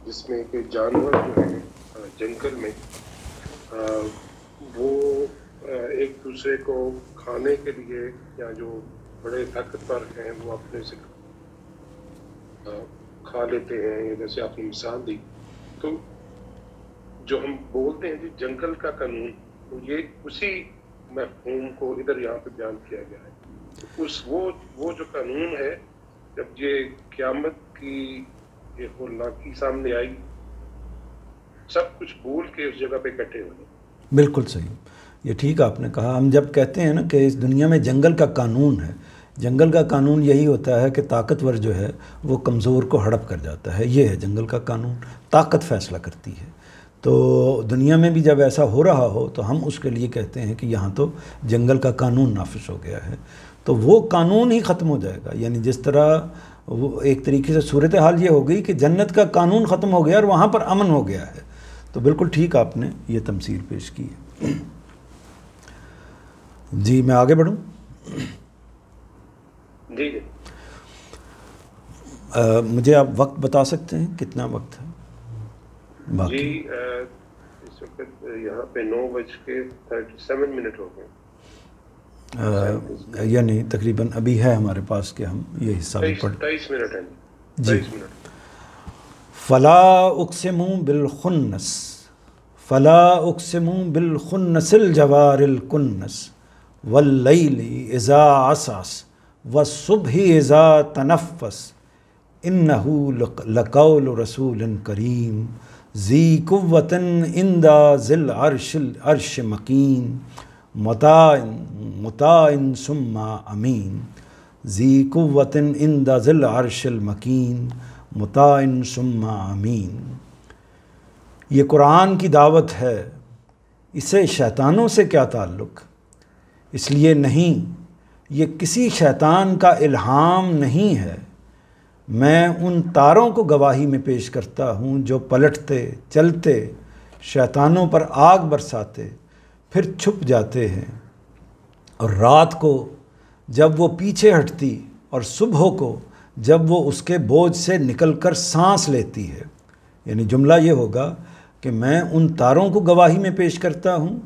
جس میں کہ جانور جو ہیں جنگل میں وہ ایک دوسرے کو کھانے کے لیے، یا جو بڑے طاقتور ہیں وہ اپنے سے کھا لیتے ہیں، جیسے آپ نے مثال دی. تو جو ہم بولتے ہیں جی جنگل کا قانون، تو یہ اسی مفہوم کو ادھر یہاں پہ بیان کیا گیا ہے. وہ جو قانون ہے، جب یہ قیامت کی یہ ہولناکی سامنے آئی، سب کچھ بھول کے اس جگہ پہ اکٹھے ہوئے.
بالکل صحیح، یہ ٹھیک آپ نے کہا. ہم جب کہتے ہیں نا کہ اس دنیا میں جنگل کا قانون ہے، جنگل کا قانون یہی ہوتا ہے کہ طاقتور جو ہے وہ کمزور کو ہڑپ کر جاتا ہے. یہ ہے جنگل کا قانون، طاقت فیصلہ کرتی ہے. تو دنیا میں بھی جب ایسا ہو رہا ہو تو ہم اس کے لیے کہتے ہیں کہ یہاں تو جنگل کا قانون نافذ ہو گیا ہے. تو وہ قانون ہی ختم ہو جائے گا. یعنی جس طرح وہ ایک طریقے سے صورتحال یہ ہو گئی کہ جنت کا قانون ختم ہو گیا اور وہاں پر امن ہو گیا ہے. تو بالکل ٹھیک آپ نے یہ تمثیل پیش کی ہے. جی میں آگے بڑھوں.
جی
مجھے آپ وقت بتا سکتے ہیں کتنا وقت ہے باقی؟
جی اس وقت یہاں پہ 9:37 ہو گئے.
یعنی تقریباً ابھی ہے ہمارے پاس کہ ہم یہ حصہ بھی پڑھ.
23 منٹ ہے
جی.
23 منٹ.
فلا اقسم بالخنس فلا اقسم بالخنس الجوار الکنس واللیل اذا عسعس والصبح اذا تنفس انہ لقول رسول کریم ذی قوۃ عند ذی العرش مکین مطاع ثم امین ذی قوۃ عند ذی العرش المکین مطاع ثم امین. یہ قرآن کی دعوت ہے، اسے شیطانوں سے کیا تعلق؟ اس لیے نہیں، یہ کسی شیطان کا الہام نہیں ہے. میں ان تاروں کو گواہی میں پیش کرتا ہوں جو پلٹتے چلتے شیطانوں پر آگ برساتے پھر چھپ جاتے ہیں، اور رات کو جب وہ پیچھے ہٹتی اور صبح کو جب وہ اس کے بوجھ سے نکل کر سانس لیتی ہے. یعنی جملہ یہ ہوگا کہ میں ان تاروں کو گواہی میں پیش کرتا ہوں،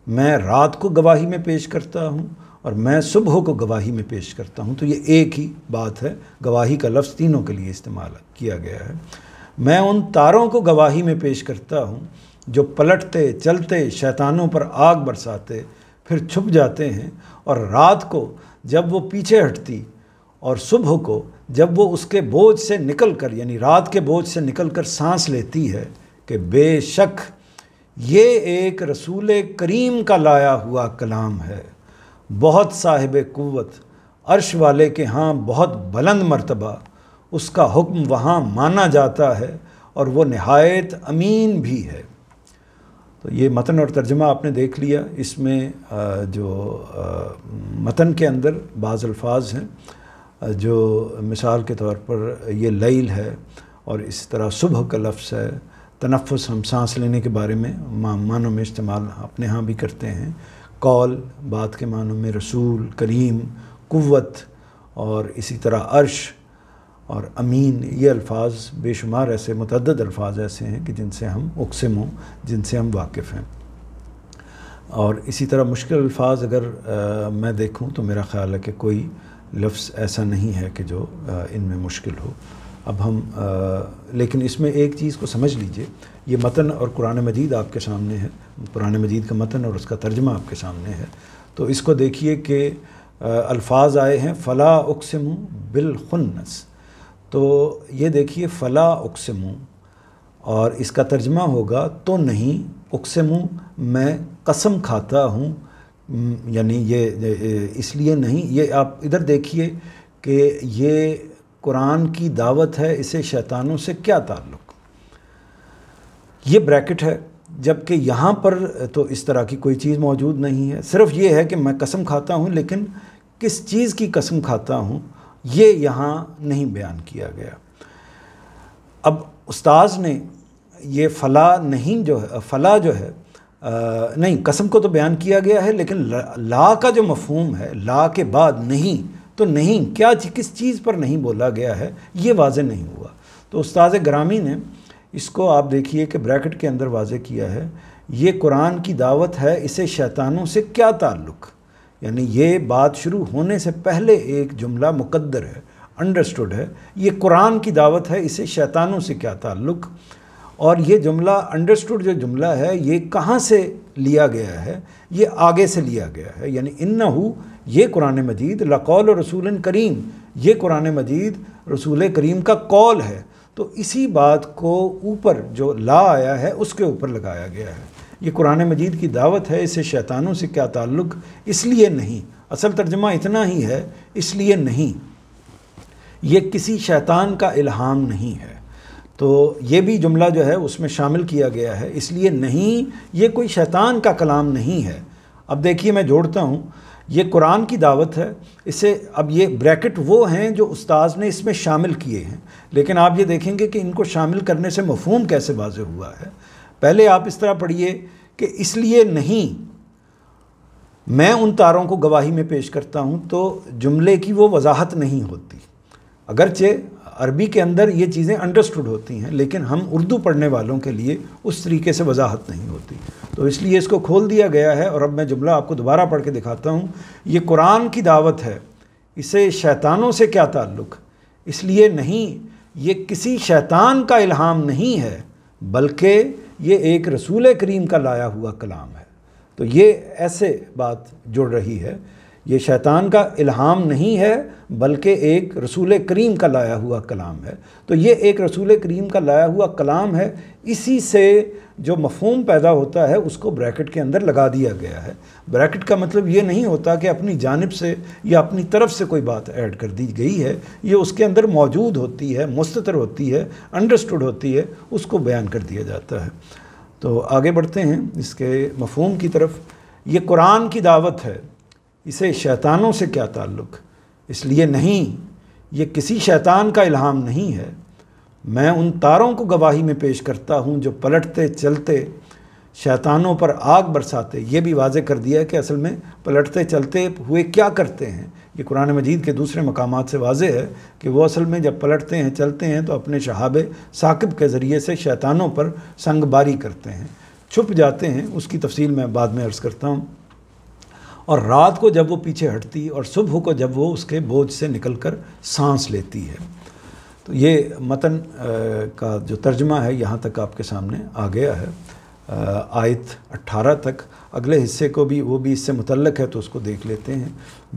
میں رات کو گواہی میں پیش کرتا ہوں، اور میں صبح کو گواہی میں پیش کرتا ہوں. تو یہ ایک ہی بات ہے، گواہی کا لفظ تینوں کے لیے استعمال کیا گیا ہے. میں ان تاروں کو گواہی میں پیش کرتا ہوں جو پلٹتے چلتے شیطانوں پر آگ برساتے پھر چھپ جاتے ہیں، اور رات کو جب وہ پیچھے ہٹتی اور صبح کو جب وہ اس کے بوجھ سے نکل کر، یعنی رات کے بوجھ سے نکل کر سانس لیتی ہے، کہ بے شک یہ ایک رسول کریم کا لایا ہوا کلام ہے، بہت صاحب قوت، عرش والے کے ہاں بہت بلند مرتبہ، اس کا حکم وہاں مانا جاتا ہے اور وہ نہایت امین بھی ہے. تو یہ متن اور ترجمہ آپ نے دیکھ لیا. اس میں جو متن کے اندر بعض الفاظ ہیں جو مثال کے طور پر یہ لیل ہے، اور اس طرح صبح کا لفظ ہے. تنفس ہم سانس لینے کے بارے میں معنوں میں استعمال اپنے ہاں بھی کرتے ہیں. قول بات کے معنوں میں، رسول، کریم، قوت، اور اسی طرح عرش اور امین. یہ الفاظ بے شمار ایسے متعدد الفاظ ایسے ہیں کہ جن سے ہم اقسم ہوں، جن سے ہم واقف ہیں. اور اسی طرح مشکل الفاظ اگر میں دیکھوں تو میرا خیال ہے کہ کوئی لفظ ایسا نہیں ہے کہ جو ان میں مشکل ہو. اب ہم لیکن اس میں ایک چیز کو سمجھ لیجئے، یہ متن اور قرآن مجید آپ کے سامنے ہے، قرآن مجید کا متن اور اس کا ترجمہ آپ کے سامنے ہے. تو اس کو دیکھیے کہ الفاظ آئے ہیں فلا اقسم بالخنس. تو یہ دیکھیے فلا اقسم، اور اس کا ترجمہ ہوگا تو نہیں، اقسم میں قسم کھاتا ہوں. یعنی یہ اس لیے نہیں، یہ آپ ادھر دیکھیے کہ یہ قرآن کی دعوت ہے، اسے شیطانوں سے کیا تعلق؟ یہ بریکٹ ہے، جبکہ یہاں پر تو اس طرح کی کوئی چیز موجود نہیں ہے. صرف یہ ہے کہ میں قسم کھاتا ہوں، لیکن کس چیز کی قسم کھاتا ہوں یہ یہاں نہیں بیان کیا گیا. اب استاذ نے یہ فلا نہیں جو ہے، فلا جو ہے نہیں، قسم کو تو بیان کیا گیا ہے، لیکن لا کا جو مفہوم ہے، لا کے بعد نہیں، تو نہیں، کیا کس چیز پر نہیں بولا گیا ہے یہ واضح نہیں ہوا۔ تو استاذ گرامی نے اس کو آپ دیکھیے کہ بریکٹ کے اندر واضح کیا ہے، یہ قرآن کی دعوت ہے، اسے شیطانوں سے کیا تعلق؟ یعنی یہ بات شروع ہونے سے پہلے ایک جملہ مقدر ہے، انڈرسٹوڈ ہے، یہ قرآن کی دعوت ہے، اسے شیطانوں سے کیا تعلق؟ اور یہ جملہ انڈرسٹوڈ جو جملہ ہے یہ کہاں سے لیا گیا ہے؟ یہ آگے سے لیا گیا ہے، یعنی انہو، یہ قرآن مجید، لقول رسول کریم، یہ قرآن مجید رسول کریم کا قول ہے۔ تو اسی بات کو اوپر جو لا آیا ہے اس کے اوپر لگایا گیا ہے۔ یہ قرآن مجید کی دعوت ہے، اسے شیطانوں سے کیا تعلق؟ اس لیے نہیں، اصل ترجمہ اتنا ہی ہے، اس لیے نہیں، یہ کسی شیطان کا الہام نہیں ہے۔ تو یہ بھی جملہ جو ہے اس میں شامل کیا گیا ہے، اس لیے نہیں، یہ کوئی شیطان کا کلام نہیں ہے۔ اب دیکھیے میں جوڑتا ہوں، یہ قرآن کی دعوت ہے، اسے اب یہ بریکٹ وہ ہیں جو استاذ نے اس میں شامل کیے ہیں، لیکن آپ یہ دیکھیں گے کہ ان کو شامل کرنے سے مفہوم کیسے واضح ہوا ہے۔ پہلے آپ اس طرح پڑھیے کہ اس لیے نہیں میں ان تاروں کو گواہی میں پیش کرتا ہوں، تو جملے کی وہ وضاحت نہیں ہوتی۔ اگرچہ عربی کے اندر یہ چیزیں انڈرسٹوڈ ہوتی ہیں، لیکن ہم اردو پڑھنے والوں کے لیے اس طریقے سے وضاحت نہیں ہوتی، تو اس لیے اس کو کھول دیا گیا ہے۔ اور اب میں جملہ آپ کو دوبارہ پڑھ کے دکھاتا ہوں، یہ قرآن کی دعوت ہے، اسے شیطانوں سے کیا تعلق؟ اس لیے نہیں، یہ کسی شیطان کا الہام نہیں ہے، بلکہ یہ ایک رسول کریم کا لایا ہوا کلام ہے۔ تو یہ ایسے بات جڑ رہی ہے، یہ شیطان کا الہام نہیں ہے بلکہ ایک رسول کریم کا لایا ہوا کلام ہے۔ تو یہ ایک رسول کریم کا لایا ہوا کلام ہے، اسی سے جو مفہوم پیدا ہوتا ہے اس کو بریکٹ کے اندر لگا دیا گیا ہے۔ بریکٹ کا مطلب یہ نہیں ہوتا کہ اپنی جانب سے یا اپنی طرف سے کوئی بات ایڈ کر دی گئی ہے، یہ اس کے اندر موجود ہوتی ہے، مستتر ہوتی ہے، انڈرسٹوڈ ہوتی ہے، اس کو بیان کر دیا جاتا ہے۔ تو آگے بڑھتے ہیں اس کے مفہوم کی طرف۔ یہ قرآن کی دعوت ہے، اسے شیطانوں سے کیا تعلق؟ اس لیے نہیں، یہ کسی شیطان کا الہام نہیں ہے، میں ان تاروں کو گواہی میں پیش کرتا ہوں جو پلٹتے چلتے شیطانوں پر آگ برساتے۔ یہ بھی واضح کر دیا ہے کہ اصل میں پلٹتے چلتے ہوئے کیا کرتے ہیں۔ یہ قرآن مجید کے دوسرے مقامات سے واضح ہے کہ وہ اصل میں جب پلٹتے ہیں چلتے ہیں تو اپنے شہاب ثاقب کے ذریعے سے شیطانوں پر سنگ باری کرتے ہیں، چھپ جاتے ہیں، اس کی تفصیل میں بعد میں عرض کرتا ہوں۔ اور رات کو جب وہ پیچھے ہٹتی اور صبح کو جب وہ اس کے بوجھ سے نکل کر سانس لیتی ہے۔ تو یہ متن کا جو ترجمہ ہے یہاں تک آپ کے سامنے آ گیا ہے، آیت 18 تک۔ اگلے حصے کو بھی وہ بھی اس سے متعلق ہے تو اس کو دیکھ لیتے ہیں۔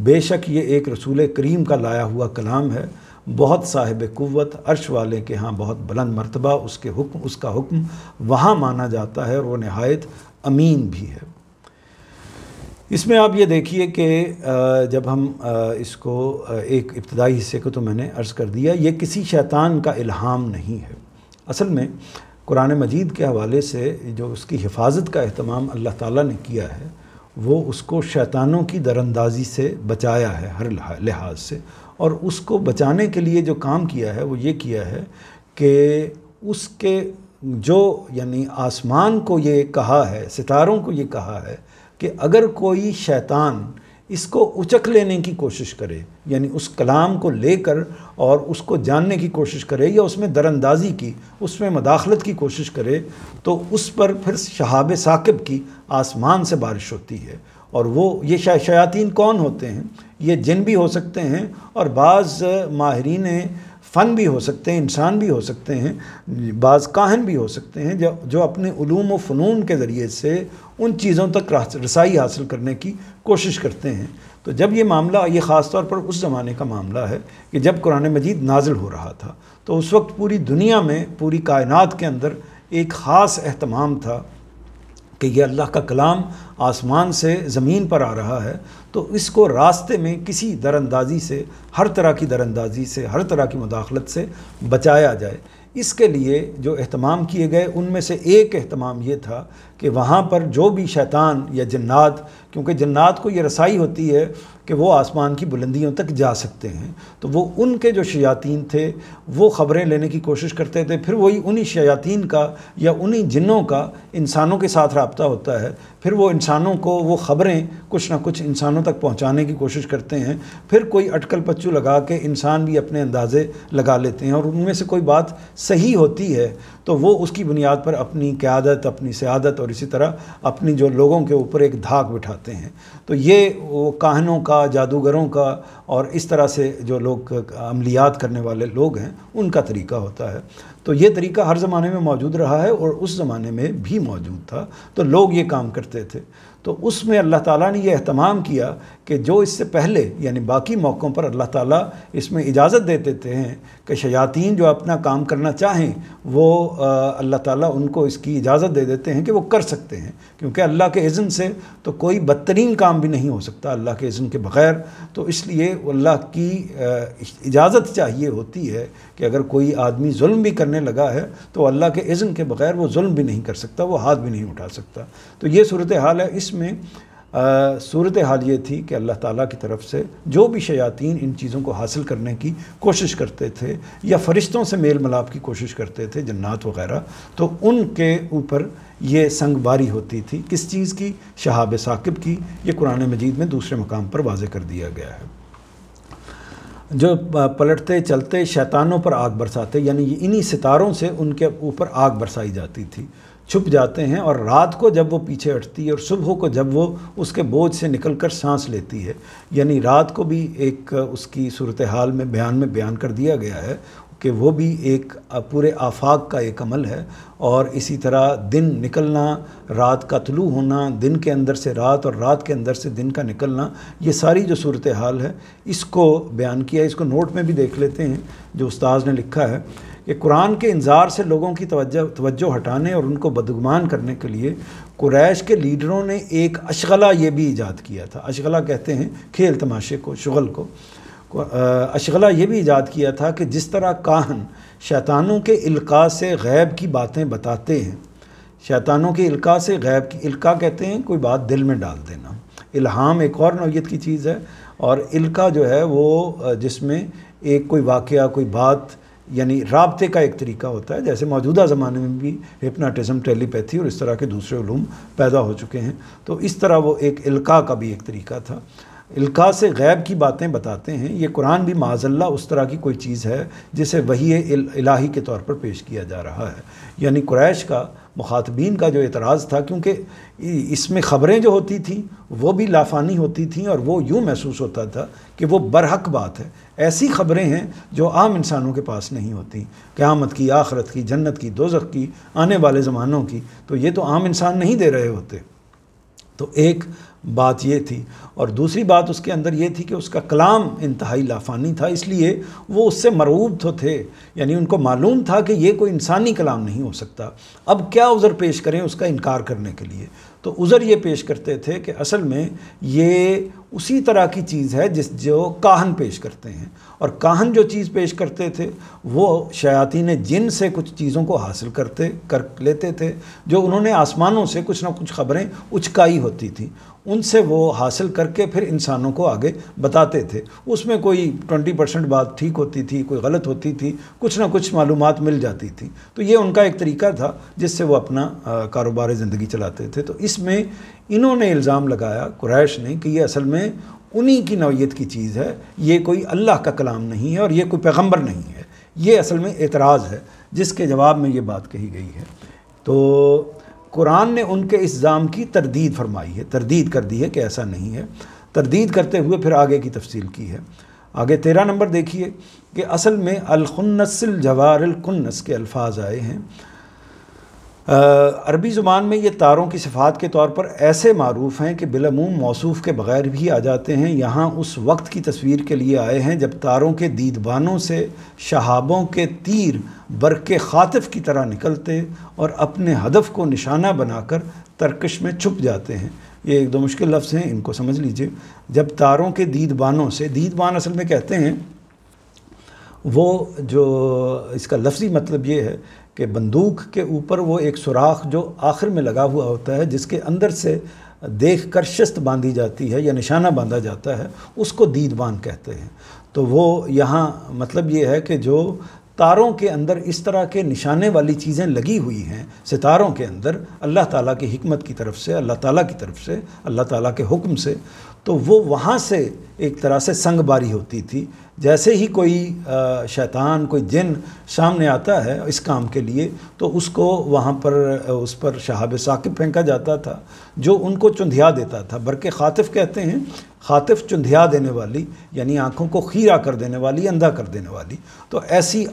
بے شک یہ ایک رسول کریم کا لایا ہوا کلام ہے، بہت صاحب قوت، عرش والے کے ہاں بہت بلند مرتبہ، اس کا حکم وہاں مانا جاتا ہے اور وہ نہایت امین بھی ہے۔ اس میں آپ یہ دیکھیے کہ جب ہم اس کو ایک ابتدائی حصے کو تو میں نے عرض کر دیا، یہ کسی شیطان کا الہام نہیں ہے۔ اصل میں قرآن مجید کے حوالے سے جو اس کی حفاظت کا اہتمام اللہ تعالیٰ نے کیا ہے، وہ اس کو شیطانوں کی دراندازی سے بچایا ہے ہر لحاظ سے، اور اس کو بچانے کے لیے جو کام کیا ہے وہ یہ کیا ہے کہ اس کے جو یعنی آسمان کو یہ کہا ہے، ستاروں کو یہ کہا ہے کہ اگر کوئی شیطان اس کو اچک لینے کی کوشش کرے، یعنی اس کلام کو لے کر اور اس کو جاننے کی کوشش کرے یا اس میں دراندازی کی، اس میں مداخلت کی کوشش کرے، تو اس پر پھر شہاب ثاقب کی آسمان سے بارش ہوتی ہے۔ اور وہ یہ شیاطین کون ہوتے ہیں؟ یہ جن بھی ہو سکتے ہیں اور بعض ماہرین فن بھی ہو سکتے ہیں، انسان بھی ہو سکتے ہیں، بعض کاہن بھی ہو سکتے ہیں جو اپنے علوم و فنون کے ذریعے سے ان چیزوں تک رسائی حاصل کرنے کی کوشش کرتے ہیں۔ تو جب یہ معاملہ، یہ خاص طور پر اس زمانے کا معاملہ ہے کہ جب قرآن مجید نازل ہو رہا تھا، تو اس وقت پوری دنیا میں، پوری کائنات کے اندر ایک خاص اہتمام تھا کہ یہ اللہ کا کلام آسمان سے زمین پر آ رہا ہے، تو اس کو راستے میں کسی دراندازی سے، ہر طرح کی دراندازی سے، ہر طرح کی مداخلت سے بچایا جائے۔ اس کے لیے جو اہتمام کیے گئے ان میں سے ایک اہتمام یہ تھا کہ وہاں پر جو بھی شیطان یا جنات، کیونکہ جنات کو یہ رسائی ہوتی ہے کہ وہ آسمان کی بلندیوں تک جا سکتے ہیں، تو وہ ان کے جو شیاطین تھے وہ خبریں لینے کی کوشش کرتے تھے، پھر وہی انہی شیاطین کا یا انہی جنوں کا انسانوں کے ساتھ رابطہ ہوتا ہے، پھر وہ انسانوں کو وہ خبریں کچھ نہ کچھ انسانوں تک پہنچانے کی کوشش کرتے ہیں، پھر کوئی اٹکل پچو لگا کے انسان بھی اپنے اندازے لگا لیتے ہیں، اور ان میں سے کوئی بات صحیح ہوتی ہے تو وہ اس کی بنیاد پر اپنی قیادت، اپنی سیادت اور اسی طرح اپنی جو لوگوں کے اوپر ایک دھاک بٹھاتے ہیں۔ تو یہ وہ کاہنوں کا، جادوگروں کا اور اس طرح سے جو لوگ عملیات کرنے والے لوگ ہیں ان کا طریقہ ہوتا ہے۔ تو یہ طریقہ ہر زمانے میں موجود رہا ہے اور اس زمانے میں بھی موجود تھا، تو لوگ یہ کام کرتے تھے۔ تو اس میں اللہ تعالیٰ نے یہ اہتمام کیا کہ جو اس سے پہلے یعنی باقی موقعوں پر اللہ تعالیٰ اس میں اجازت دے دیتے ہیں کہ شیاطین جو اپنا کام کرنا چاہیں وہ اللہ تعالیٰ ان کو اس کی اجازت دے دیتے ہیں کہ وہ کر سکتے ہیں، کیونکہ اللہ کے اذن سے تو کوئی بدترین کام بھی نہیں ہو سکتا اللہ کے اذن کے بغیر۔ تو اس لیے اللہ کی اجازت چاہیے ہوتی ہے کہ اگر کوئی آدمی ظلم بھی کرنے لگا ہے تو اللہ کے اذن کے بغیر وہ ظلم بھی نہیں کر سکتا، وہ ہاتھ بھی نہیں اٹھا سکتا۔ تو یہ صورتحال ہے۔ اس میں صورتحال یہ تھی کہ اللہ تعالیٰ کی طرف سے جو بھی شیاطین ان چیزوں کو حاصل کرنے کی کوشش کرتے تھے یا فرشتوں سے میل ملاپ کی کوشش کرتے تھے، جنات وغیرہ، تو ان کے اوپر یہ سنگ باری ہوتی تھی۔ کس چیز کی؟ شہاب ثاقب کی۔ یہ قرآن مجید میں دوسرے مقام پر واضح کر دیا گیا ہے۔ جو پلٹتے چلتے شیطانوں پر آگ برساتے، یعنی انہی ستاروں سے ان کے اوپر آگ برسائی جاتی تھی، چھپ جاتے ہیں، اور رات کو جب وہ پیچھے ہٹتی ہے اور صبح کو جب وہ اس کے بوجھ سے نکل کر سانس لیتی ہے، یعنی رات کو بھی ایک اس کی صورتحال میں بیان کر دیا گیا ہے کہ وہ بھی ایک پورے آفاق کا ایک عمل ہے، اور اسی طرح دن نکلنا، رات کا طلوع ہونا، دن کے اندر سے رات اور رات کے اندر سے دن کا نکلنا، یہ ساری جو صورتحال ہے اس کو بیان کیا ہے۔ اس کو نوٹ میں بھی دیکھ لیتے ہیں جو استاذ نے لکھا ہے کہ قرآن کے انذار سے لوگوں کی توجہ ہٹانے اور ان کو بدگمان کرنے کے لیے قریش کے لیڈروں نے ایک اشغلہ یہ بھی ایجاد کیا تھا۔ اشغلہ کہتے ہیں کھیل تماشے کو، شغل کو۔ اشغلہ یہ بھی ایجاد کیا تھا کہ جس طرح کاہن شیطانوں کے القاء سے غیب کی باتیں بتاتے ہیں، شیطانوں کے القاء سے غیب کی، القاء کہتے ہیں کوئی بات دل میں ڈال دینا، الہام ایک اور نوعیت کی چیز ہے، اور القاء جو ہے وہ جس میں ایک کوئی واقعہ، کوئی بات، یعنی رابطے کا ایک طریقہ ہوتا ہے، جیسے موجودہ زمانے میں بھی ہپناٹزم، ٹیلی پیتھی اور اس طرح کے دوسرے علوم پیدا ہو چکے ہیں، تو اس طرح وہ ایک القاء کا بھی ایک طریقہ تھا۔ القاء سے غیب کی باتیں بتاتے ہیں، یہ قرآن بھی معاذ اللہ اس طرح کی کوئی چیز ہے جسے وحی الہی کے طور پر پیش کیا جا رہا ہے۔ یعنی قریش کا، مخاطبین کا جو اعتراض تھا، کیونکہ اس میں خبریں جو ہوتی تھیں وہ بھی لافانی ہوتی تھیں اور وہ یوں محسوس ہوتا تھا کہ وہ برحق بات ہے، ایسی خبریں ہیں جو عام انسانوں کے پاس نہیں ہوتی، قیامت کی، آخرت کی، جنت کی، دوزخ کی، آنے والے زمانوں کی، تو یہ تو عام انسان نہیں دے رہے ہوتے۔ تو ایک بات یہ تھی، اور دوسری بات اس کے اندر یہ تھی کہ اس کا کلام انتہائی لافانی تھا، اس لیے وہ اس سے مرعوب تو تھے، یعنی ان کو معلوم تھا کہ یہ کوئی انسانی کلام نہیں ہو سکتا۔ اب کیا عذر پیش کریں اس کا انکار کرنے کے لیے؟ تو عذر یہ پیش کرتے تھے کہ اصل میں یہ اسی طرح کی چیز ہے جو کاہن پیش کرتے ہیں، اور کاہن جو چیز پیش کرتے تھے وہ شیاطین جن سے کچھ چیزوں کو حاصل کر لیتے تھے، جو انہوں نے آسمانوں سے کچھ نہ کچھ خبریں اچکائی ہوتی تھیں، ان سے وہ حاصل کر کے پھر انسانوں کو آگے بتاتے تھے۔ اس میں کوئی 20% بات ٹھیک ہوتی تھی، کوئی غلط ہوتی تھی، کچھ نہ کچھ معلومات مل جاتی تھی، تو یہ ان کا ایک طریقہ تھا جس سے وہ اپنا کاروبار زندگی چلاتے تھے۔ تو اس میں انہوں نے الزام لگایا، قریش نے، کہ یہ اصل میں انہی کی نوعیت کی چیز ہے، یہ کوئی اللہ کا کلام نہیں ہے اور یہ کوئی پیغمبر نہیں ہے۔ یہ اصل میں اعتراض ہے جس کے جواب میں یہ بات کہی گئی ہے۔ تو قرآن نے ان کے اس الزام کی تردید فرمائی ہے، تردید کر دی ہے کہ ایسا نہیں ہے، تردید کرتے ہوئے پھر آگے کی تفصیل کی ہے۔ آگے 13 نمبر دیکھیے کہ اصل میں الخنس الجوار الکنس کے الفاظ آئے ہیں۔ عربی زبان میں یہ تاروں کی صفات کے طور پر ایسے معروف ہیں کہ بالعموم موصوف کے بغیر بھی آ جاتے ہیں۔ یہاں اس وقت کی تصویر کے لیے آئے ہیں جب تاروں کے دیدبانوں سے شہابوں کے تیر برق خاطف کی طرح نکلتے اور اپنے ہدف کو نشانہ بنا کر ترکش میں چھپ جاتے ہیں۔ یہ ایک دو مشکل لفظ ہیں، ان کو سمجھ لیجئے۔ جب تاروں کے دیدبانوں سے، دیدبان اصل میں کہتے ہیں وہ جو اس کا لفظی مطلب یہ ہے کہ بندوق کے اوپر وہ ایک سوراخ جو آخر میں لگا ہوا ہوتا ہے، جس کے اندر سے دیکھ کر شست باندھی جاتی ہے یا نشانہ باندھا جاتا ہے، اس کو دیدبان کہتے ہیں۔ تو وہ یہاں مطلب یہ ہے کہ جو تاروں کے اندر اس طرح کے نشانے والی چیزیں لگی ہوئی ہیں ستاروں کے اندر، اللہ تعالیٰ کی حکمت کی طرف سے، اللہ تعالیٰ کی طرف سے، اللہ تعالیٰ کے حکم سے، تو وہ وہاں سے ایک طرح سے سنگ باری ہوتی تھی۔ جیسے ہی کوئی شیطان، کوئی جن سامنے آتا ہے اس کام کے لیے، تو اس کو وہاں پر اس پر شہاب ثاقب پھینکا جاتا تھا جو ان کو چندھیا دیتا تھا۔ برق خاطف کہتے ہیں، خاطف چندھیا دینے والی، یعنی آنکھوں کو خیرہ کر دینے والی، اندھا کر دینے والی۔ تو ایسی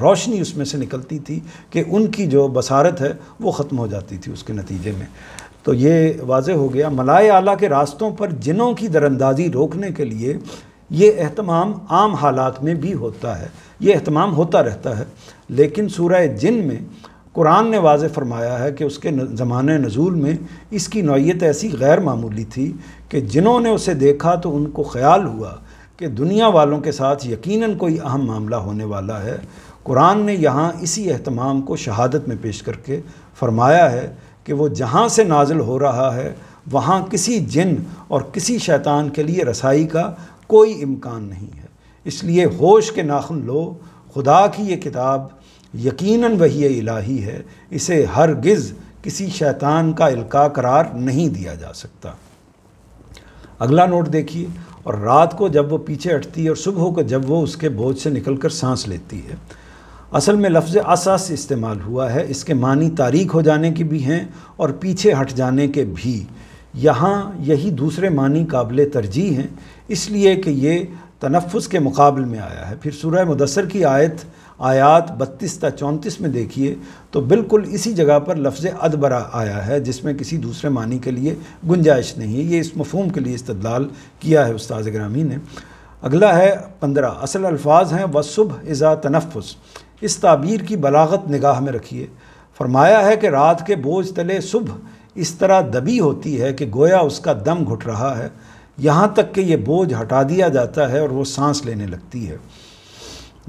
روشنی اس میں سے نکلتی تھی کہ ان کی جو بصارت ہے وہ ختم ہو جاتی تھی اس کے نتیجے میں۔ تو یہ واضح ہو گیا ملائے اعلیٰ کے راستوں پر جنوں کی دراندازی روکنے کے لیے یہ اہتمام عام حالات میں بھی ہوتا ہے، یہ اہتمام ہوتا رہتا ہے، لیکن سورہ جن میں قرآن نے واضح فرمایا ہے کہ اس کے زمانہ نزول میں اس کی نوعیت ایسی غیر معمولی تھی کہ جنہوں نے اسے دیکھا تو ان کو خیال ہوا کہ دنیا والوں کے ساتھ یقیناً کوئی اہم معاملہ ہونے والا ہے۔ قرآن نے یہاں اسی اہتمام کو شہادت میں پیش کر کے فرمایا ہے کہ وہ جہاں سے نازل ہو رہا ہے وہاں کسی جن اور کسی شیطان کے لیے رسائی کا کوئی امکان نہیں ہے۔ اس لیے ہوش کے ناخن لو، خدا کی یہ کتاب یقیناً وحی الہی ہے، اسے ہرگز کسی شیطان کا القاء قرار نہیں دیا جا سکتا۔ اگلا نوٹ دیکھیے، اور رات کو جب وہ پیچھے ہٹتی ہے اور صبح کو جب وہ اس کے بوجھ سے نکل کر سانس لیتی ہے۔ اصل میں لفظ اساس استعمال ہوا ہے، اس کے معنی تاریک ہو جانے کے بھی ہیں اور پیچھے ہٹ جانے کے بھی۔ یہاں یہی دوسرے معنی قابل ترجیح ہیں، اس لیے کہ یہ تنفس کے مقابل میں آیا ہے۔ پھر سورہ مدثر کی آیات 32 تا 34 میں دیکھیے تو بالکل اسی جگہ پر لفظ ادبرہ آیا ہے، جس میں کسی دوسرے معنی کے لیے گنجائش نہیں ہے۔ یہ اس مفہوم کے لیے استدلال کیا ہے استاذ گرامی نے۔ اگلا ہے 15، اصل الفاظ ہیں وَالصُّبْحِ اِذَا تنفس۔ اس تعبیر کی بلاغت نگاہ میں رکھیے۔ فرمایا ہے کہ رات کے بوجھ تلے صبح اس طرح دبی ہوتی ہے کہ گویا اس کا دم گھٹ رہا ہے، یہاں تک کہ یہ بوجھ ہٹا دیا جاتا ہے اور وہ سانس لینے لگتی ہے۔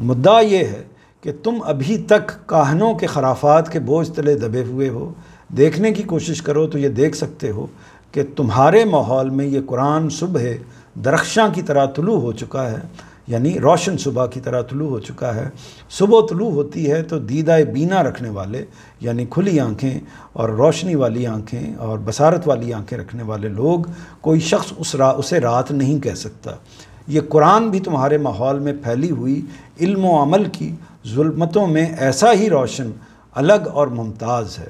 مدعا یہ ہے کہ تم ابھی تک کاہنوں کے خرافات کے بوجھ تلے دبے ہوئے ہو۔ دیکھنے کی کوشش کرو تو یہ دیکھ سکتے ہو کہ تمہارے ماحول میں یہ قرآن صبح درخشاں کی طرح طلوع ہو چکا ہے، یعنی روشن صبح کی طرح طلوع ہو چکا ہے۔ صبح طلوع ہوتی ہے تو دیدہ بینا رکھنے والے، یعنی کھلی آنکھیں اور روشنی والی آنکھیں اور بصارت والی آنکھیں رکھنے والے لوگ، کوئی شخص اسے رات نہیں کہہ سکتا۔ یہ قرآن بھی تمہارے ماحول میں پھیلی ہوئی علم و عمل کی ظلمتوں میں ایسا ہی روشن، الگ اور ممتاز ہے۔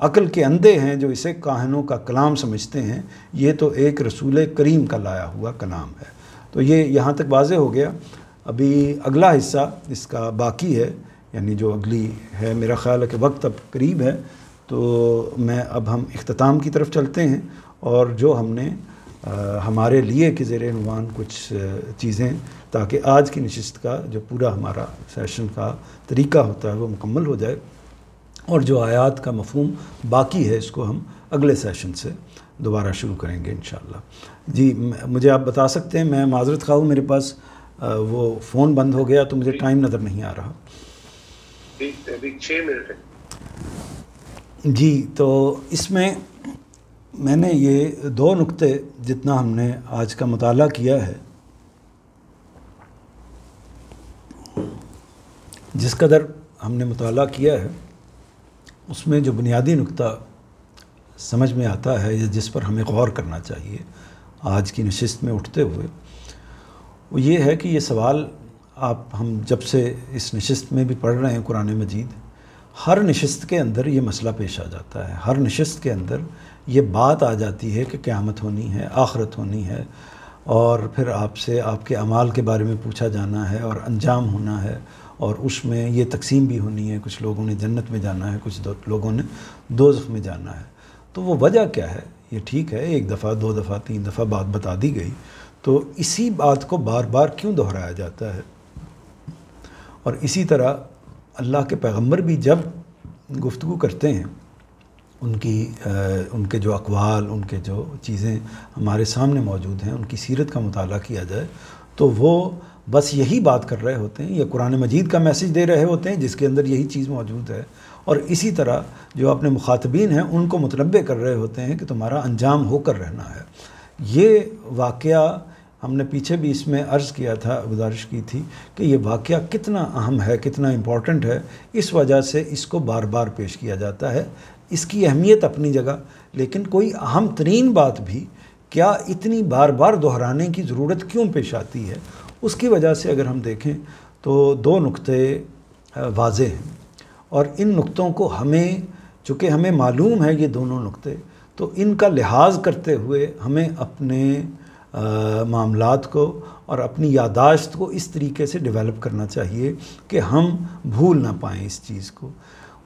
عقل کے اندھے ہیں جو اسے کاہنوں کا کلام سمجھتے ہیں، یہ تو ایک رسول کریم کا لایا ہوا کلام ہے۔ تو یہ یہاں تک واضح ہو گیا۔ ابھی اگلا حصہ اس کا باقی ہے، یعنی جو اگلی ہے، میرا خیال ہے کہ وقت اب قریب ہے، تو اب ہم اختتام کی طرف چلتے ہیں، اور جو ہم نے ہمارے لیے کہ زیر عنوان کچھ چیزیں، تاکہ آج کی نشست کا جو پورا ہمارا سیشن کا طریقہ ہوتا ہے وہ مکمل ہو جائے، اور جو آیات کا مفہوم باقی ہے اس کو ہم اگلے سیشن سے دوبارہ شروع کریں گے انشاءاللہ۔ جی مجھے آپ بتا سکتے ہیں، میں معذرت خواہ ہوں، میرے پاس وہ فون بند ہو گیا تو مجھے ٹائم نظر نہیں آ رہا۔
ابھی 6 منٹ ہے
جی، تو اس میں نے یہ 2 نقطے جتنا ہم نے آج کا مطالعہ کیا ہے، جس قدر ہم نے مطالعہ کیا ہے، اس میں جو بنیادی نقطہ سمجھ میں آتا ہے یا جس پر ہمیں غور کرنا چاہیے آج کی نشست میں اٹھتے ہوئے، وہ یہ ہے کہ یہ سوال ہم جب سے اس نشست میں بھی پڑھ رہے ہیں قرآن مجید، ہر نشست کے اندر یہ مسئلہ پیش آ جاتا ہے، ہر نشست کے اندر یہ بات آ جاتی ہے کہ قیامت ہونی ہے، آخرت ہونی ہے، اور پھر آپ سے آپ کے اعمال کے بارے میں پوچھا جانا ہے اور انجام ہونا ہے، اور اس میں یہ تقسیم بھی ہونی ہے، کچھ لوگوں نے جنت میں جانا ہے، کچھ لوگوں نے دوزخ میں جانا ہے۔ تو وہ وجہ کیا ہے؟ یہ ٹھیک ہے 1 دفعہ 2 دفعہ 3 دفعہ بات بتا دی گئی، تو اسی بات کو بار بار کیوں دہرایا جاتا ہے؟ اور اسی طرح اللہ کے پیغمبر بھی جب گفتگو کرتے ہیں، ان کے جو اقوال، ان کے جو چیزیں ہمارے سامنے موجود ہیں، ان کی سیرت کا مطالعہ کیا جائے تو وہ بس یہی بات کر رہے ہوتے ہیں یا قرآن مجید کا میسج دے رہے ہوتے ہیں جس کے اندر یہی چیز موجود ہے، اور اسی طرح جو اپنے مخاطبین ہیں ان کو متنبع کر رہے ہوتے ہیں کہ تمہارا انجام ہو کر رہنا ہے۔ یہ واقعہ ہم نے پیچھے بھی اس میں عرض کیا تھا، گزارش کی تھی کہ یہ واقعہ کتنا اہم ہے، کتنا امپورٹنٹ ہے، اس وجہ سے اس کو بار بار پیش کیا جاتا ہے۔ اس کی اہمیت اپنی جگہ، لیکن کوئی اہم ترین بات بھی کیا اتنی بار بار دہرانے کی ضرورت کیوں پیش آتی ہے؟ اس کی وجہ سے اگر ہم دیکھیں تو دو نقطے واضح ہیں، اور ان نقطوں کو چونکہ ہمیں معلوم ہے یہ دونوں نقطے، تو ان کا لحاظ کرتے ہوئے ہمیں اپنے معاملات کو اور اپنی یادداشت کو اس طریقے سے ڈیولپ کرنا چاہیے کہ ہم بھول نہ پائیں اس چیز کو۔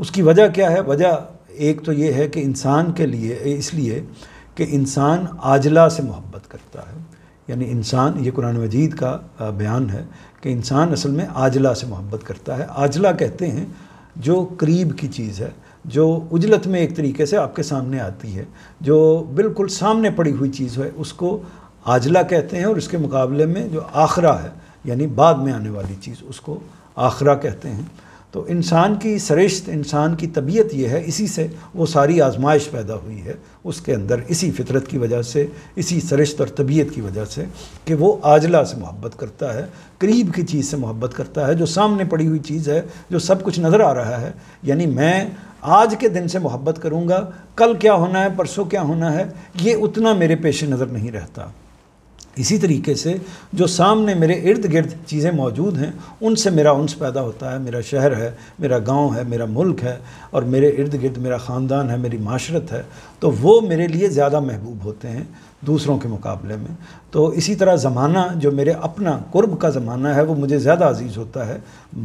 اس کی وجہ کیا ہے؟ وجہ ایک تو یہ ہے کہ انسان کے لیے، اس لیے کہ انسان عاجلہ سے محبت کرتا ہے، یعنی انسان، یہ قرآن مجید کا بیان ہے کہ انسان اصل میں عاجلہ سے محبت کرتا ہے۔ عاجلہ کہتے ہیں جو قریب کی چیز ہے، جو عجلت میں ایک طریقے سے آپ کے سامنے آتی ہے، جو بالکل سامنے پڑی ہوئی چیز ہے، اس کو عاجلہ کہتے ہیں، اور اس کے مقابلے میں جو آخرہ ہے یعنی بعد میں آنے والی چیز، اس کو آخرہ کہتے ہیں۔ تو انسان کی سرشت، انسان کی طبیعت یہ ہے، اسی سے وہ ساری آزمائش پیدا ہوئی ہے اس کے اندر، اسی فطرت کی وجہ سے، اسی سرشت اور طبیعت کی وجہ سے کہ وہ عاجلہ سے محبت کرتا ہے، قریب کی چیز سے محبت کرتا ہے، جو سامنے پڑی ہوئی چیز ہے، جو سب کچھ نظر آ رہا ہے۔ یعنی میں آج کے دن سے محبت کروں گا، کل کیا ہونا ہے، پرسوں کیا ہونا ہے، یہ اتنا میرے پیش نظر نہیں رہتا۔ اسی طریقے سے جو سامنے میرے ارد گرد چیزیں موجود ہیں، ان سے میرا انس پیدا ہوتا ہے، میرا شہر ہے، میرا گاؤں ہے، میرا ملک ہے، اور میرے ارد گرد میرا خاندان ہے، میری معاشرت ہے، تو وہ میرے لیے زیادہ محبوب ہوتے ہیں دوسروں کے مقابلے میں۔ تو اسی طرح زمانہ جو میرے اپنا قرب کا زمانہ ہے، وہ مجھے زیادہ عزیز ہوتا ہے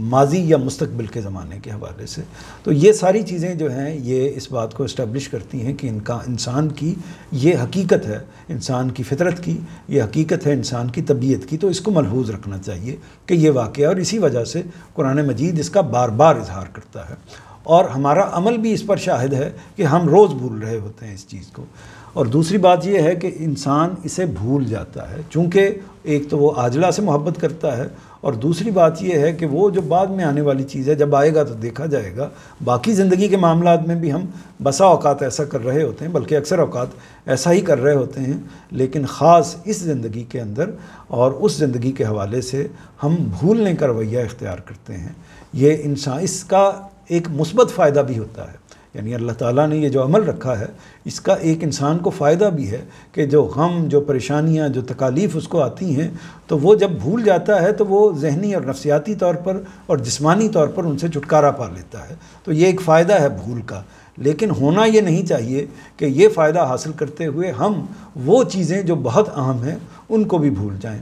ماضی یا مستقبل کے زمانے کے حوالے سے۔ تو یہ ساری چیزیں جو ہیں یہ اس بات کو اسٹیبلش کرتی ہیں کہ انسان کی یہ حقیقت ہے، انسان کی فطرت کی یہ حقیقت ہے، انسان کی طبیعت کی، تو اس کو ملحوظ رکھنا چاہیے کہ یہ واقعہ، اور اسی وجہ سے قرآن مجید اس کا بار بار اظہار کرتا ہے، اور ہمارا عمل بھی اس پر شاہد ہے کہ ہم روز بھول رہے ہوتے ہیں اس چیز کو۔ اور دوسری بات یہ ہے کہ انسان اسے بھول جاتا ہے، چونکہ ایک تو وہ عاجلہ سے محبت کرتا ہے، اور دوسری بات یہ ہے کہ وہ جو بعد میں آنے والی چیز ہے، جب آئے گا تو دیکھا جائے گا۔ باقی زندگی کے معاملات میں بھی ہم بسا اوقات ایسا کر رہے ہوتے ہیں، بلکہ اکثر اوقات ایسا ہی کر رہے ہوتے ہیں، لیکن خاص اس زندگی کے اندر اور اس زندگی کے حوالے سے ہم بھولنے کا رویہ اختیار کرتے ہیں۔ یہ انسان، اس کا ایک مثبت فائدہ بھی ہوتا ہے، یعنی اللہ تعالیٰ نے یہ جو عمل رکھا ہے، اس کا ایک انسان کو فائدہ بھی ہے کہ جو غم، جو پریشانیاں، جو تکالیف اس کو آتی ہیں، تو وہ جب بھول جاتا ہے تو وہ ذہنی اور نفسیاتی طور پر اور جسمانی طور پر ان سے چھٹکارا پا لیتا ہے۔ تو یہ ایک فائدہ ہے بھول کا، لیکن ہونا یہ نہیں چاہیے کہ یہ فائدہ حاصل کرتے ہوئے ہم وہ چیزیں جو بہت اہم ہیں ان کو بھی بھول جائیں۔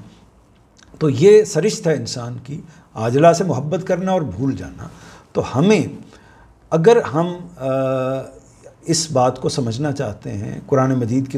تو یہ سرشت ہے انسان کی، عاجلہ سے محبت کرنا اور بھول جانا۔ تو ہمیں، اگر ہم اس بات کو سمجھنا چاہتے ہیں، قرآن مجید کی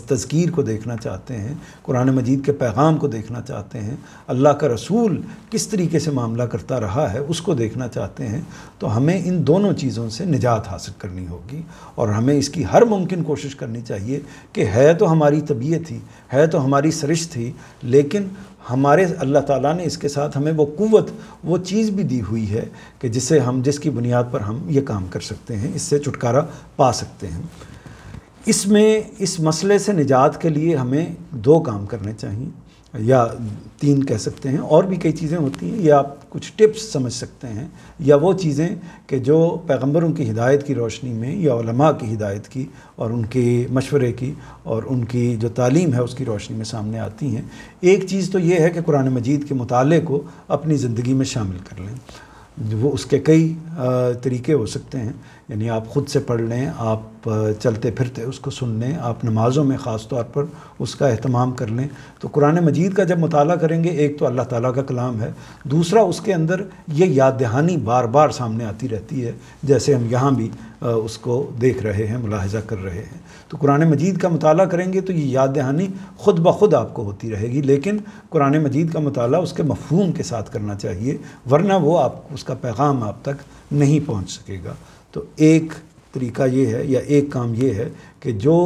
تذکیر کو دیکھنا چاہتے ہیں، قرآن مجید کے پیغام کو دیکھنا چاہتے ہیں، اللہ کا رسول کس طریقے سے معاملہ کرتا رہا ہے اس کو دیکھنا چاہتے ہیں، تو ہمیں ان دونوں چیزوں سے نجات حاصل کرنی ہوگی، اور ہمیں اس کی ہر ممکن کوشش کرنی چاہیے کہ ہے تو ہماری طبیعت ہی، ہے تو ہماری سرشت ہی، لیکن ہمارے اللہ تعالیٰ نے اس کے ساتھ ہمیں وہ قوت، وہ چیز بھی دی ہوئی ہے کہ جس کی بنیاد پر ہم یہ کام کر سکتے ہیں، اس سے چھٹکارا پا سکتے ہیں۔ اس میں اس مسئلے سے نجات کے لیے ہمیں دو کام کرنے چاہیے، یا تین کہہ سکتے ہیں، اور بھی کئی چیزیں ہوتی ہیں، یا آپ کچھ ٹپس سمجھ سکتے ہیں، یا وہ چیزیں کہ جو پیغمبروں کی ہدایت کی روشنی میں، یا علماء کی ہدایت کی اور ان کے مشورے کی اور ان کی جو تعلیم ہے اس کی روشنی میں سامنے آتی ہیں۔ ایک چیز تو یہ ہے کہ قرآن مجید کے مطالعے کو اپنی زندگی میں شامل کر لیں۔ وہ اس کے کئی طریقے ہو سکتے ہیں، یعنی آپ خود سے پڑھ لیں، آپ چلتے پھرتے اس کو سن لیں، آپ نمازوں میں خاص طور پر اس کا اہتمام کر لیں۔ تو قرآن مجید کا جب مطالعہ کریں گے، ایک تو اللہ تعالیٰ کا کلام ہے، دوسرا اس کے اندر یہ یاد دہانی بار بار سامنے آتی رہتی ہے، جیسے ہم یہاں بھی اس کو دیکھ رہے ہیں، ملاحظہ کر رہے ہیں۔ تو قرآن مجید کا مطالعہ کریں گے تو یہ یاد دہانی خود بخود آپ کو ہوتی رہے گی، لیکن قرآن مجید کا مطالعہ اس کے مفہوم کے ساتھ کرنا چاہیے، ورنہ وہ اس کا پیغام آپ تک نہیں پہنچ سکے گا۔ تو ایک طریقہ یہ ہے، یا ایک کام یہ ہے کہ جو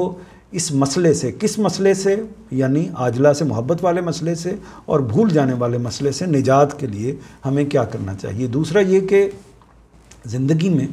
اس مسئلے سے، کس مسئلے سے؟ یعنی عاجلہ سے محبت والے مسئلے سے اور بھول جانے والے مسئلے سے نجات کے لیے ہمیں کیا کرنا چاہیے۔ دوسرا یہ کہ زندگی میں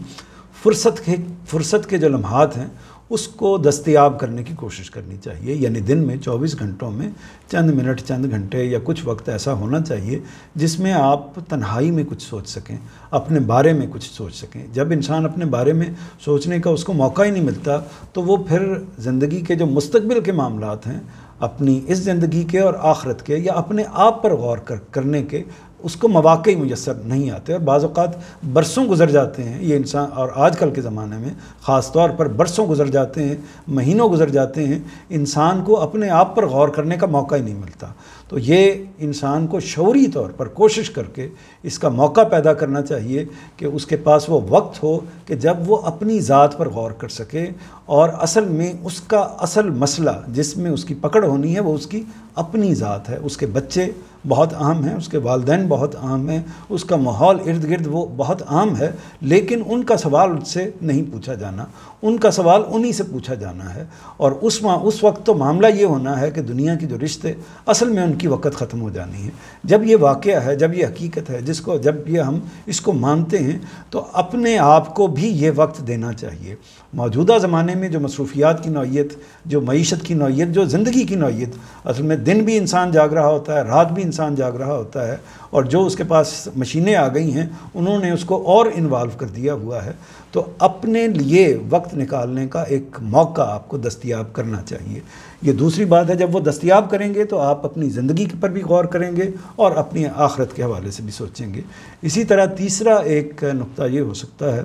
فرصت کے جو لمحات ہیں اس کو دستیاب کرنے کی کوشش کرنی چاہیے، یعنی دن میں 24 گھنٹوں میں چند منٹ، چند گھنٹے یا کچھ وقت ایسا ہونا چاہیے جس میں آپ تنہائی میں کچھ سوچ سکیں، اپنے بارے میں کچھ سوچ سکیں۔ جب انسان اپنے بارے میں سوچنے کا اس کو موقع ہی نہیں ملتا تو وہ پھر زندگی کے جو مستقبل کے معاملات ہیں، اپنی اس زندگی کے اور آخرت کے، یا اپنے آپ پر غور کرنے کے، اس کو مواقع ہی میسر نہیں آتے، اور بعض اوقات برسوں گزر جاتے ہیں یہ انسان، اور آج کل کے زمانے میں خاص طور پر برسوں گزر جاتے ہیں، مہینوں گزر جاتے ہیں، انسان کو اپنے آپ پر غور کرنے کا موقع ہی نہیں ملتا۔ تو یہ انسان کو شعوری طور پر کوشش کر کے اس کا موقع پیدا کرنا چاہیے کہ اس کے پاس وہ وقت ہو کہ جب وہ اپنی ذات پر غور کر سکے، اور اصل میں اس کا اصل مسئلہ جس میں اس کی پکڑ ہونی ہے وہ اس کی اپنی ذات ہے۔ اس کے بچے بہت اہم ہیں، اس کے والدین بہت اہم ہیں، اس کا ماحول ارد گرد وہ بہت اہم ہے، لیکن ان کا سوال ان سے نہیں پوچھا جانا، ان کا سوال انہی سے پوچھا جانا ہے۔ اور اس وقت تو معاملہ یہ ہونا ہے کہ دنیا کی جو رشتے اصل میں ان کی وقت ختم ہو جانی ہے۔ جب یہ واقعہ ہے، جب یہ حقیقت ہے، جب یہ ہم اس کو مانتے ہیں تو اپنے آپ کو بھی یہ وقت دینا چاہیے۔ موجودہ زمانے میں جو مصروفیات کی نوعیت، جو معیشت کی نوعیت، جو زندگی کی نوعیت، اصل میں دن بھی انسان جاگ رہا ہوتا ہے، رات بھی انسان جاگ رہا ہوتا ہے، اور جو اس کے پاس مشینیں آ گئی ہیں انہوں نے اس کو اور انوالو کر دیا ہوا ہے۔ تو اپنے لیے وقت نکالنے کا ایک موقع آپ کو دستیاب کرنا چاہیے۔ یہ دوسری بات ہے، جب وہ دستیاب کریں گے تو آپ اپنی زندگی پر بھی غور کریں گے اور اپنی آخرت کے حوالے سے بھی سوچیں گے۔ اسی طرح تیسرا ایک نقطہ یہ ہو سکتا ہے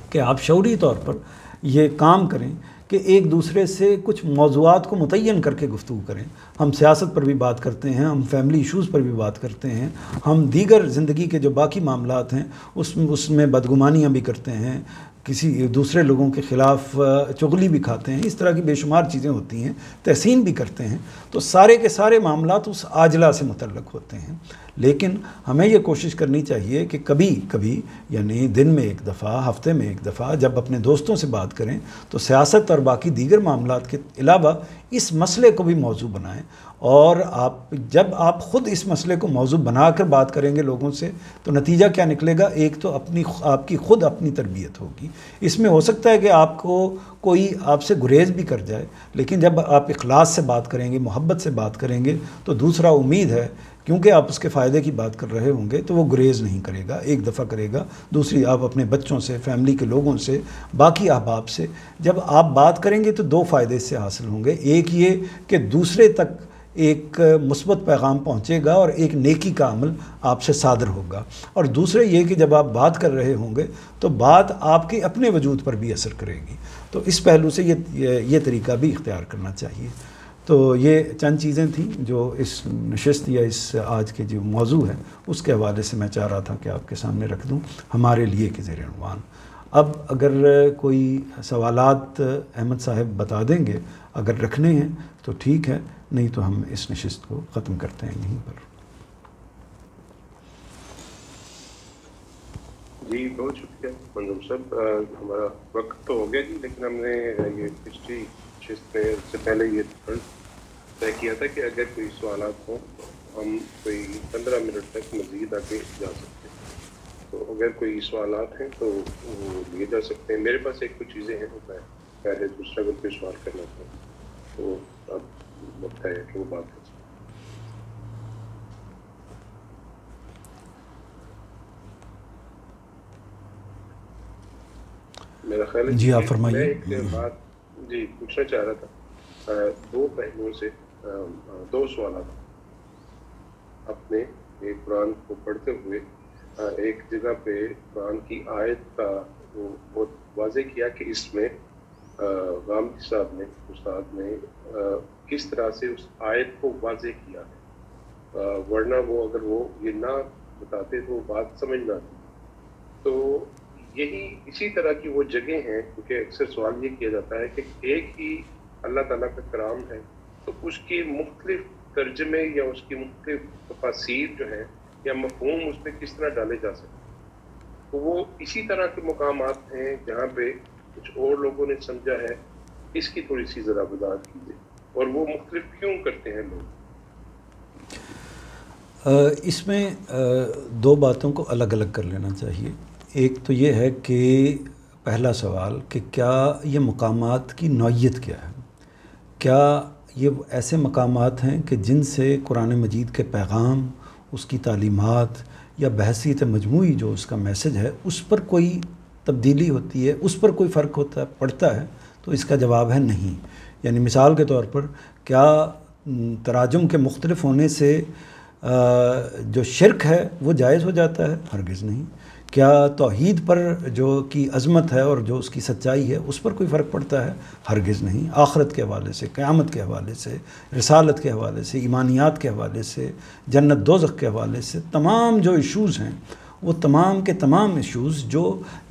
کہ آپ شعوری طور پر یہ کام کریں کہ ایک دوسرے سے کچھ موضوعات کو متعین کر کے گفتگو کریں۔ ہم سیاست پر بھی بات کرتے ہیں، ہم فیملی ایشوز پر بھی بات کرتے ہیں، ہم دیگر زندگی کے جو باقی معاملات ہیں اس میں بدگمانیاں بھی کرتے ہیں، کسی دوسرے لوگوں کے خلاف چغلی بھی کھاتے ہیں، اس طرح کی بے شمار چیزیں ہوتی ہیں، تحسین بھی کرتے ہیں۔ تو سارے کے سارے معاملات اس عاجلہ سے متعلق ہوتے ہیں، لیکن ہمیں یہ کوشش کرنی چاہیے کہ کبھی کبھی، یعنی دن میں ایک دفعہ، ہفتے میں ایک دفعہ، جب اپنے دوستوں سے بات کریں تو سیاست اور باقی دیگر معاملات کے علاوہ اس مسئلے کو بھی موضوع بنائیں۔ اور جب آپ خود اس مسئلے کو موضوع بنا کر بات کریں گے لوگوں سے تو نتیجہ کیا نکلے گا؟ ایک تو آپ کی خود اپنی تربیت ہوگی۔ اس میں ہو سکتا ہے کہ آپ کو کوئی آپ سے گریز بھی کر جائے، لیکن جب آپ اخلاص سے بات کریں گے، محبت سے بات کریں گے تو دوسرا امید ہے، کیونکہ آپ اس کے فائدے کی بات کر رہے ہوں گے تو وہ گریز نہیں کرے گا، ایک دفعہ کرے گا۔ دوسری، آپ اپنے بچوں سے، فیملی کے لوگوں سے، باقی احباب سے جب آپ بات کریں گے تو دو فائدے سے حاصل ہوں گے۔ ایک یہ کہ دوسرے تک ایک مثبت پیغام پہنچے گا اور ایک نیکی کا عمل آپ سے صادر ہوگا، اور دوسرے یہ کہ جب آپ بات کر رہے ہوں گے تو بات آپ کے اپنے وجود پر بھی اثر کرے گی۔ تو اس پہلو سے یہ طریقہ بھی اختیار کرنا چاہیے۔ تو یہ چند چیزیں تھیں جو اس نشست یا اس آج کے جو موضوع ہے اس کے حوالے سے میں چاہ رہا تھا کہ آپ کے سامنے رکھ دوں، ہمارے لیے کے زیر عنوان۔ اب اگر کوئی سوالات احمد صاحب بتا دیں گے، اگر رکھنے ہیں تو ٹھیک ہے، نہیں تو ہم اس نشست کو ختم کرتے ہیں یہیں پر۔
جی بہت شکریہ منظور صاحب، ہمارا وقت تو ہو گیا جی، لیکن ہم نے یہ پچھلی نشست میں سے پہلے یہ طے کیا تھا کہ اگر کوئی سوالات ہوں تو ہم کوئی 15 منٹ تک مزید آگے جا سکتے ہیں۔ تو اگر کوئی سوالات ہیں تو وہ لیے جا سکتے ہیں۔ میرے پاس ایک کچھ چیزیں ہیں، میں پہلے دوسرا اگر کوئی سوال کرنا چاہوں تو اب وقت ہے کہ وہ بات ہے۔ میرا خیال ہے
جی آپ فرمائیے۔
میں ایک بات جی پوچھنا چاہ رہا تھا، دو پہلوؤں سے دو سوالات۔ اپنے ایک قرآن کو پڑھتے ہوئے ایک جگہ پہ قرآن کی آیت کا وہ بہت واضح کیا کہ اس میں غامدی صاحب نے، استاد نے کس طرح سے اس آیت کو واضح کیا ہے، ورنہ وہ اگر وہ یہ نہ بتاتے تو وہ بات سمجھ نہ آتی۔ تو یہی اسی طرح کی وہ جگہیں ہیں، کیونکہ اکثر سوال یہ کیا جاتا ہے کہ ایک ہی اللہ تعالیٰ کا کلام ہے تو اس کی مختلف ترجمے یا اس کی مختلف تفاسیر جو ہیں یا مفہوم اس پہ کس طرح ڈالے جا سکتے۔ تو وہ اسی طرح کے مقامات ہیں جہاں پہ کچھ اور لوگوں نے سمجھا ہے اس کی تھوڑی سی ذرا وضاحت کیجیے، اور وہ مختلف کیوں کرتے ہیں لوگ؟
اس میں دو باتوں کو الگ الگ کر لینا چاہیے۔ ایک تو یہ ہے کہ پہلا سوال کہ کیا یہ مقامات کی نوعیت کیا ہے، کیا یہ ایسے مقامات ہیں کہ جن سے قرآن مجید کے پیغام، اس کی تعلیمات یا بحثیت مجموعی جو اس کا میسج ہے اس پر کوئی تبدیلی ہوتی ہے، اس پر کوئی فرق ہوتا ہے پڑتا ہے؟ تو اس کا جواب ہے نہیں۔ یعنی مثال کے طور پر کیا تراجم کے مختلف ہونے سے جو شرک ہے وہ جائز ہو جاتا ہے؟ ہرگز نہیں۔ کیا توحید پر جو کی عظمت ہے اور جو اس کی سچائی ہے اس پر کوئی فرق پڑتا ہے؟ ہرگز نہیں۔ آخرت کے حوالے سے، قیامت کے حوالے سے، رسالت کے حوالے سے، ایمانیات کے حوالے سے، جنت دوزخ کے حوالے سے، تمام جو ایشوز ہیں وہ تمام کے تمام ایشوز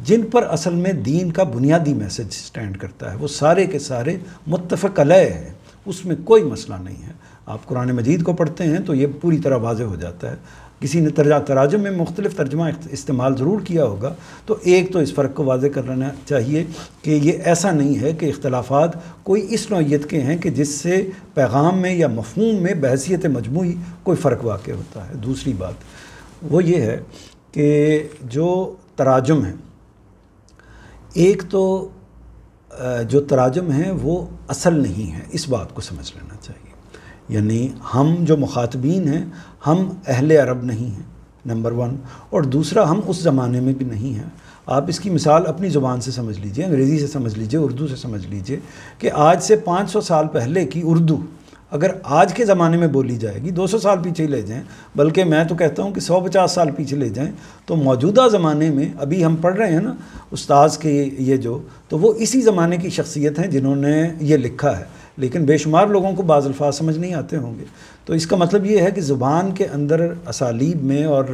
جن پر اصل میں دین کا بنیادی میسج سٹینڈ کرتا ہے وہ سارے کے سارے متفق علیہ ہیں، اس میں کوئی مسئلہ نہیں ہے۔ آپ قرآن مجید کو پڑھتے ہیں تو یہ پوری طرح واضح ہو جاتا ہے۔ کسی نے تراجم میں مختلف ترجمہ استعمال ضرور کیا ہوگا، تو ایک تو اس فرق کو واضح کر لینا چاہیے کہ یہ ایسا نہیں ہے کہ اختلافات کوئی اس نوعیت کے ہیں کہ جس سے پیغام میں یا مفہوم میں بحیثیت مجموعی کوئی فرق واقع ہوتا ہے۔ دوسری بات وہ یہ ہے کہ جو تراجم ہیں، ایک تو جو تراجم ہیں وہ اصل نہیں ہے، اس بات کو سمجھ لینا چاہیے۔ یعنی ہم جو مخاطبین ہیں ہم اہل عرب نہیں ہیں، نمبر ون، اور دوسرا ہم اس زمانے میں بھی نہیں ہیں۔ آپ اس کی مثال اپنی زبان سے سمجھ لیجئے، انگریزی سے سمجھ لیجئے، اردو سے سمجھ لیجئے کہ آج سے 500 سال پہلے کی اردو اگر آج کے زمانے میں بولی جائے گی، 200 سال پیچھے لے جائیں، بلکہ میں تو کہتا ہوں کہ 150 سال پیچھے لے جائیں، تو موجودہ زمانے میں ابھی ہم پڑھ رہے ہیں نا استاذ کے یہ تو وہ اسی زمانے کی شخصیت ہیں جنہوں نے یہ لکھا ہے، لیکن بے شمار لوگوں کو بعض الفاظ سمجھ نہیں آتے ہوں گے۔ تو اس کا مطلب یہ ہے کہ زبان کے اندر اسالیب میں اور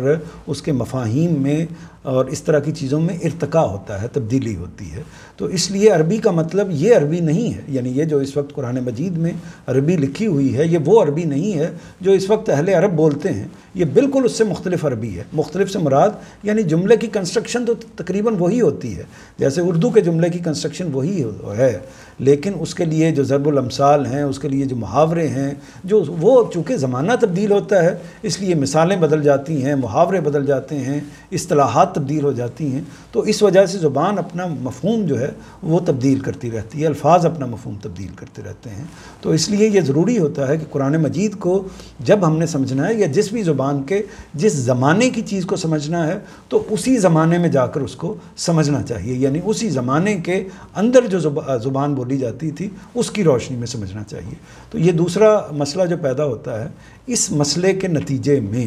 اس کے مفاہیم میں اور اس طرح کی چیزوں میں ارتقاء ہوتا ہے، تبدیلی ہوتی ہے۔ تو اس لیے عربی کا مطلب یہ عربی نہیں ہے، یعنی یہ جو اس وقت قرآن مجید میں عربی لکھی ہوئی ہے یہ وہ عربی نہیں ہے جو اس وقت اہل عرب بولتے ہیں، یہ بالکل اس سے مختلف عربی ہے۔ مختلف سے مراد یعنی جملے کی کنسٹرکشن تو تقریباً وہی ہوتی ہے، جیسے اردو کے جملے کی کنسٹرکشن وہی ہے، لیکن اس کے لیے جو ضرب الامثال ہیں، اس کے لیے جو محاورے ہیں، جو وہ چونکہ زمانہ تبدیل ہوتا ہے اس لیے مثالیں بدل جاتی ہیں، محاورے بدل جاتے ہیں، اصطلاحات تبدیل ہو جاتی ہیں، تو اس وجہ سے زبان اپنا مفہوم جو ہے وہ تبدیل کرتی رہتی ہے، الفاظ اپنا مفہوم تبدیل کرتے رہتے ہیں۔ تو اس لیے یہ ضروری ہوتا ہے کہ قرآن مجید کو جب ہم نے سمجھنا ہے یا جس بھی زبان کے جس زمانے کی چیز کو سمجھنا ہے تو اسی زمانے میں جا کر اس کو سمجھنا چاہیے، یعنی اسی زمانے کے اندر جو زبان بولی جاتی تھی اس کی روشنی میں سمجھنا چاہیے۔ تو یہ دوسرا مسئلہ جو پیدا ہوتا ہے، اس مسئلے کے نتیجے میں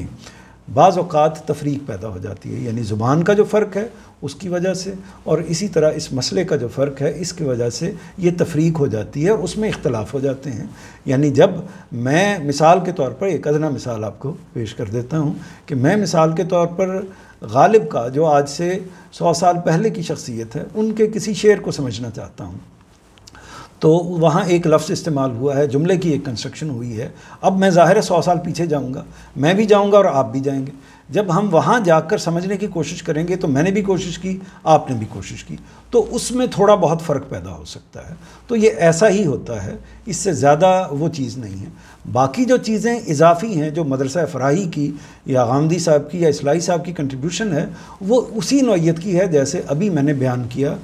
بعض اوقات تفریق پیدا ہو جاتی ہے، یعنی زبان کا جو فرق ہے اس کی وجہ سے، اور اسی طرح اس مسئلے کا جو فرق ہے اس کی وجہ سے یہ تفریق ہو جاتی ہے اور اس میں اختلاف ہو جاتے ہیں۔ یعنی جب میں مثال کے طور پر ایک ادنا مثال آپ کو پیش کر دیتا ہوں کہ میں مثال کے طور پر غالب کا جو آج سے 100 سال پہلے کی شخصیت ہے ان کے کسی شعر کو سمجھنا چاہتا ہوں، تو وہاں ایک لفظ استعمال ہوا ہے، جملے کی ایک کنسٹرکشن ہوئی ہے۔ اب میں ظاہر ہے 100 سال پیچھے جاؤں گا، میں بھی جاؤں گا اور آپ بھی جائیں گے۔ جب ہم وہاں جا کر سمجھنے کی کوشش کریں گے تو میں نے بھی کوشش کی، آپ نے بھی کوشش کی، تو اس میں تھوڑا بہت فرق پیدا ہو سکتا ہے۔ تو یہ ایسا ہی ہوتا ہے، اس سے زیادہ وہ چیز نہیں ہے۔ باقی جو چیزیں اضافی ہیں جو مدرسہ فراہی کی یا غامدی صاحب کی یا اصلاحی صاحب کی کنٹریبیوشن ہے وہ اسی نوعیت کی ہے، جیسے ابھی میں نے بیان کیا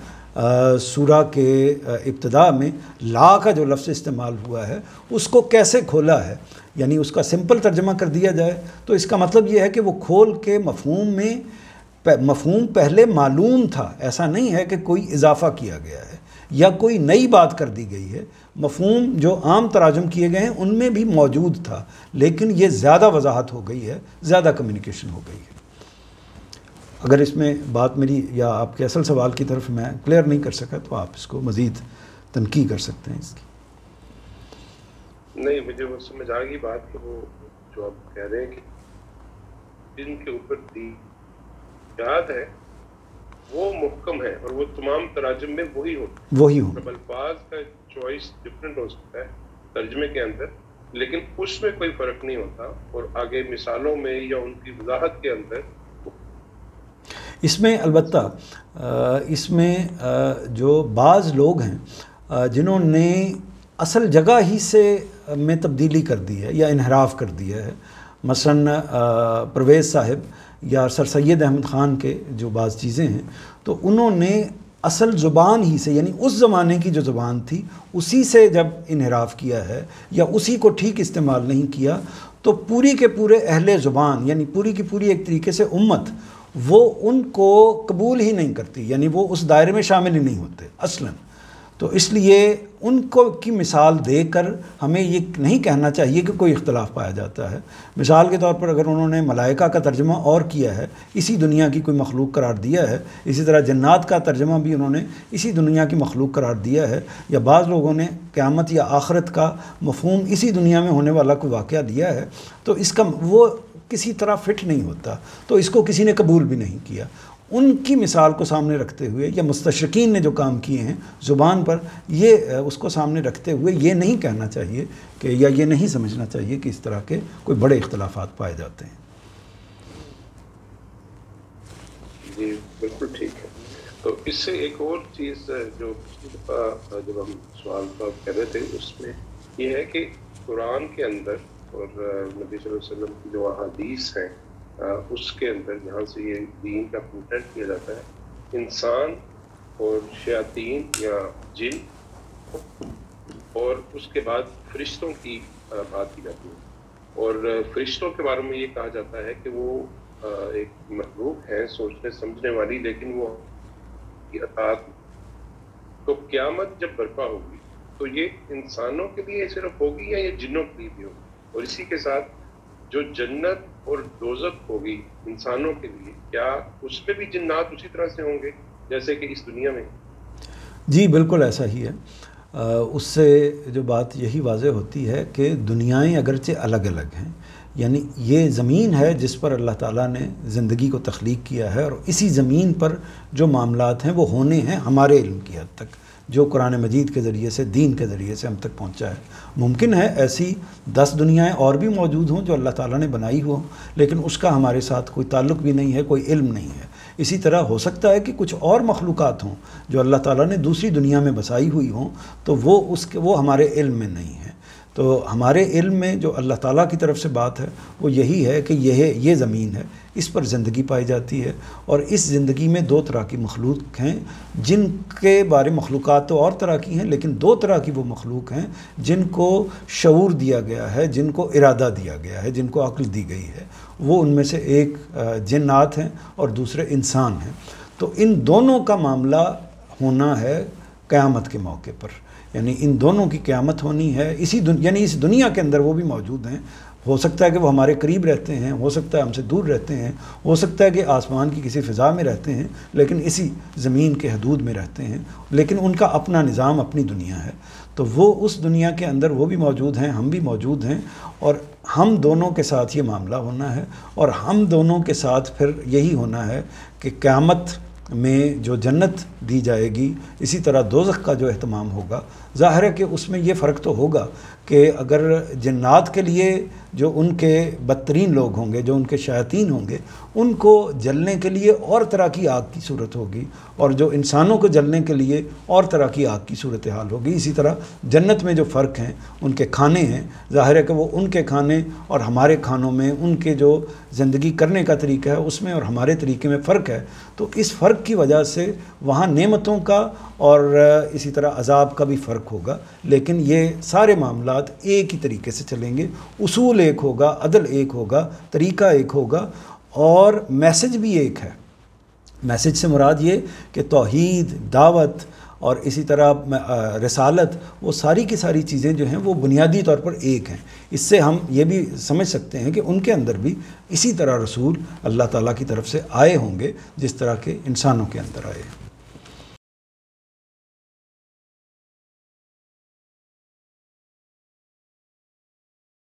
سورہ کے ابتدا میں لا کا جو لفظ استعمال ہوا ہے اس کو کیسے کھولا ہے، یعنی اس کا سمپل ترجمہ کر دیا جائے تو اس کا مطلب یہ ہے کہ وہ کھول کے مفہوم پہلے معلوم تھا، ایسا نہیں ہے کہ کوئی اضافہ کیا گیا ہے یا کوئی نئی بات کر دی گئی ہے، مفہوم جو عام تراجم کیے گئے ہیں ان میں بھی موجود تھا، لیکن یہ زیادہ وضاحت ہو گئی ہے، زیادہ کمیونیکیشن ہو گئی ہے۔ اگر اس میں بات میری یا آپ کے اصل سوال کی طرف میں کلیئر نہیں کر سکا تو آپ اس کو مزید تنقید کر سکتے ہیں اس کی۔
نہیں، مجھے وہ سمجھ آ گئی بات کہ وہ جو آپ کہہ رہے ہیں کہ جن کے اوپر دی یاد ہے وہ محکم ہے اور وہ تمام تراجم میں وہی ہوتا ہے، الفاظ کا چوائس ڈفرینٹ ہو سکتا ہے ترجمے کے اندر، لیکن اس میں کوئی فرق نہیں ہوتا، اور آگے مثالوں میں یا ان کی وضاحت کے اندر
اس میں البتہ اس میں جو بعض لوگ ہیں جنہوں نے اصل جگہ ہی سے میں تبدیلی کر دی ہے یا انحراف کر دیا ہے، مثلا پرویز صاحب یا سر سید احمد خان کے جو بعض چیزیں ہیں، تو انہوں نے اصل زبان ہی سے، یعنی اس زمانے کی جو زبان تھی اسی سے جب انحراف کیا ہے یا اسی کو ٹھیک استعمال نہیں کیا، تو پوری کے پورے اہل زبان، یعنی پوری کی پوری ایک طریقے سے امت، وہ ان کو قبول ہی نہیں کرتی، یعنی وہ اس دائرے میں شامل ہی نہیں ہوتے اصلاً۔ تو اس لیے ان کو کی مثال دے کر ہمیں یہ نہیں کہنا چاہیے کہ کوئی اختلاف پایا جاتا ہے۔ مثال کے طور پر اگر انہوں نے ملائکہ کا ترجمہ اور کیا ہے، اسی دنیا کی کوئی مخلوق قرار دیا ہے، اسی طرح جنات کا ترجمہ بھی انہوں نے اسی دنیا کی مخلوق قرار دیا ہے، یا بعض لوگوں نے قیامت یا آخرت کا مفہوم اسی دنیا میں ہونے والا کوئی واقعہ دیا ہے، تو اس کا وہ کسی طرح فٹ نہیں ہوتا، تو اس کو کسی نے قبول بھی نہیں کیا۔ ان کی مثال کو سامنے رکھتے ہوئے، یا مستشرقین نے جو کام کیے ہیں زبان پر، یہ اس کو سامنے رکھتے ہوئے یہ نہیں کہنا چاہیے کہ، یا یہ نہیں سمجھنا چاہیے کہ اس طرح کے کوئی بڑے اختلافات پائے جاتے ہیں۔
جی بالکل ٹھیک ہے۔ تو اس سے ایک اور چیز جو پچھلی دفعہ جب ہم سوال کر رہے تھے، اس میں یہ ہے کہ قرآن کے اندر اور نبی صلی اللہ علیہ وسلم کی جو احادیث ہیں اس کے اندر جہاں سے یہ دین کا کنٹینٹ کیا جاتا ہے، انسان اور شیاطین یا جن اور اس کے بعد فرشتوں کی بات کی جاتی ہے، اور فرشتوں کے بارے میں یہ کہا جاتا ہے کہ وہ ایک مخلوق ہے سوچنے سمجھنے والی، لیکن وہ اطاعت۔ تو قیامت جب برپا ہوگی تو یہ انسانوں کے لیے صرف ہوگی یا یہ جنوں کے لیے بھی ہوگی؟ اور اسی کے ساتھ جو جنت اور دوزخ ہوگی انسانوں کے لیے، کیا اس میں بھی جنات اسی طرح سے ہوں گے جیسے کہ اس دنیا میں؟
جی بالکل ایسا ہی ہے۔ اس سے جو بات یہی واضح ہوتی ہے کہ دنیائیں اگرچہ الگ الگ ہیں، یعنی یہ زمین ہے جس پر اللہ تعالیٰ نے زندگی کو تخلیق کیا ہے، اور اسی زمین پر جو معاملات ہیں وہ ہونے ہیں ہمارے علم کی حد تک، جو قرآن مجید کے ذریعے سے، دین کے ذریعے سے ہم تک پہنچا ہے۔ ممکن ہے ایسی 10 دنیایں اور بھی موجود ہوں جو اللہ تعالیٰ نے بنائی ہوں، لیکن اس کا ہمارے ساتھ کوئی تعلق بھی نہیں ہے، کوئی علم نہیں ہے۔ اسی طرح ہو سکتا ہے کہ کچھ اور مخلوقات ہوں جو اللہ تعالیٰ نے دوسری دنیا میں بسائی ہوئی ہوں، تو وہ ہمارے علم میں نہیں ہے۔ تو ہمارے علم میں جو اللہ تعالیٰ کی طرف سے بات ہے وہ یہی ہے کہ یہ زمین ہے، اس پر زندگی پائی جاتی ہے، اور اس زندگی میں 2 طرح کی مخلوق ہیں، جن کے بارے مخلوقات تو اور طرح کی ہیں، لیکن 2 طرح کی وہ مخلوق ہیں جن کو شعور دیا گیا ہے، جن کو ارادہ دیا گیا ہے، جن کو عقل دی گئی ہے۔ وہ ان میں سے ایک جنات ہیں اور دوسرے انسان ہیں۔ تو ان دونوں کا معاملہ ہونا ہے قیامت کے موقع پر، یعنی ان دونوں کی قیامت ہونی ہے یعنی اس دنیا کے اندر وہ بھی موجود ہیں۔ ہو سکتا ہے کہ وہ ہمارے قریب رہتے ہیں، ہو سکتا ہے ہم سے دور رہتے ہیں، ہو سکتا ہے کہ آسمان کی کسی فضا میں رہتے ہیں، لیکن اسی زمین کے حدود میں رہتے ہیں، لیکن ان کا اپنا نظام، اپنی دنیا ہے۔ تو وہ اس دنیا کے اندر وہ بھی موجود ہیں، ہم بھی موجود ہیں، اور ہم دونوں کے ساتھ یہ معاملہ ہونا ہے، اور ہم دونوں کے ساتھ پھر یہی ہونا ہے کہ قیامت میں جو جنت دی جائے گی، اسی طرح دوزخ کا جو اہتمام ہوگا۔ ظاہر ہے کہ اس میں یہ فرق تو ہوگا کہ اگر جنات کے لیے جو ان کے بدترین لوگ ہوں گے، جو ان کے شیاطین ہوں گے، ان کو جلنے کے لیے اور طرح کی آگ کی صورت ہوگی، اور جو انسانوں کو جلنے کے لیے اور طرح کی آگ کی صورتحال ہوگی۔ اسی طرح جنت میں جو فرق ہیں ان کے کھانے ہیں، ظاہر ہے کہ وہ ان کے کھانے اور ہمارے کھانوں میں، ان کے جو زندگی کرنے کا طریقہ ہے اس میں اور ہمارے طریقے میں فرق ہے۔ تو اس فرق کی وجہ سے وہاں نعمتوں کا اور اسی طرح عذاب کا بھی فرق ہوگا، لیکن یہ سارے معاملات ایک ہی طریقے سے چلیں گے۔ اصول ایک ہوگا، عدل ایک ہوگا، طریقہ ایک ہوگا، اور میسج بھی ایک ہے۔ میسج سے مراد یہ کہ توحید، دعوت اور اسی طرح رسالت، وہ ساری کی ساری چیزیں جو ہیں وہ بنیادی طور پر ایک ہیں۔ اس سے ہم یہ بھی سمجھ سکتے ہیں کہ ان کے اندر بھی اسی طرح رسول اللہ تعالیٰ کی طرف سے آئے ہوں گے جس طرح کے انسانوں کے اندر آئے ہیں۔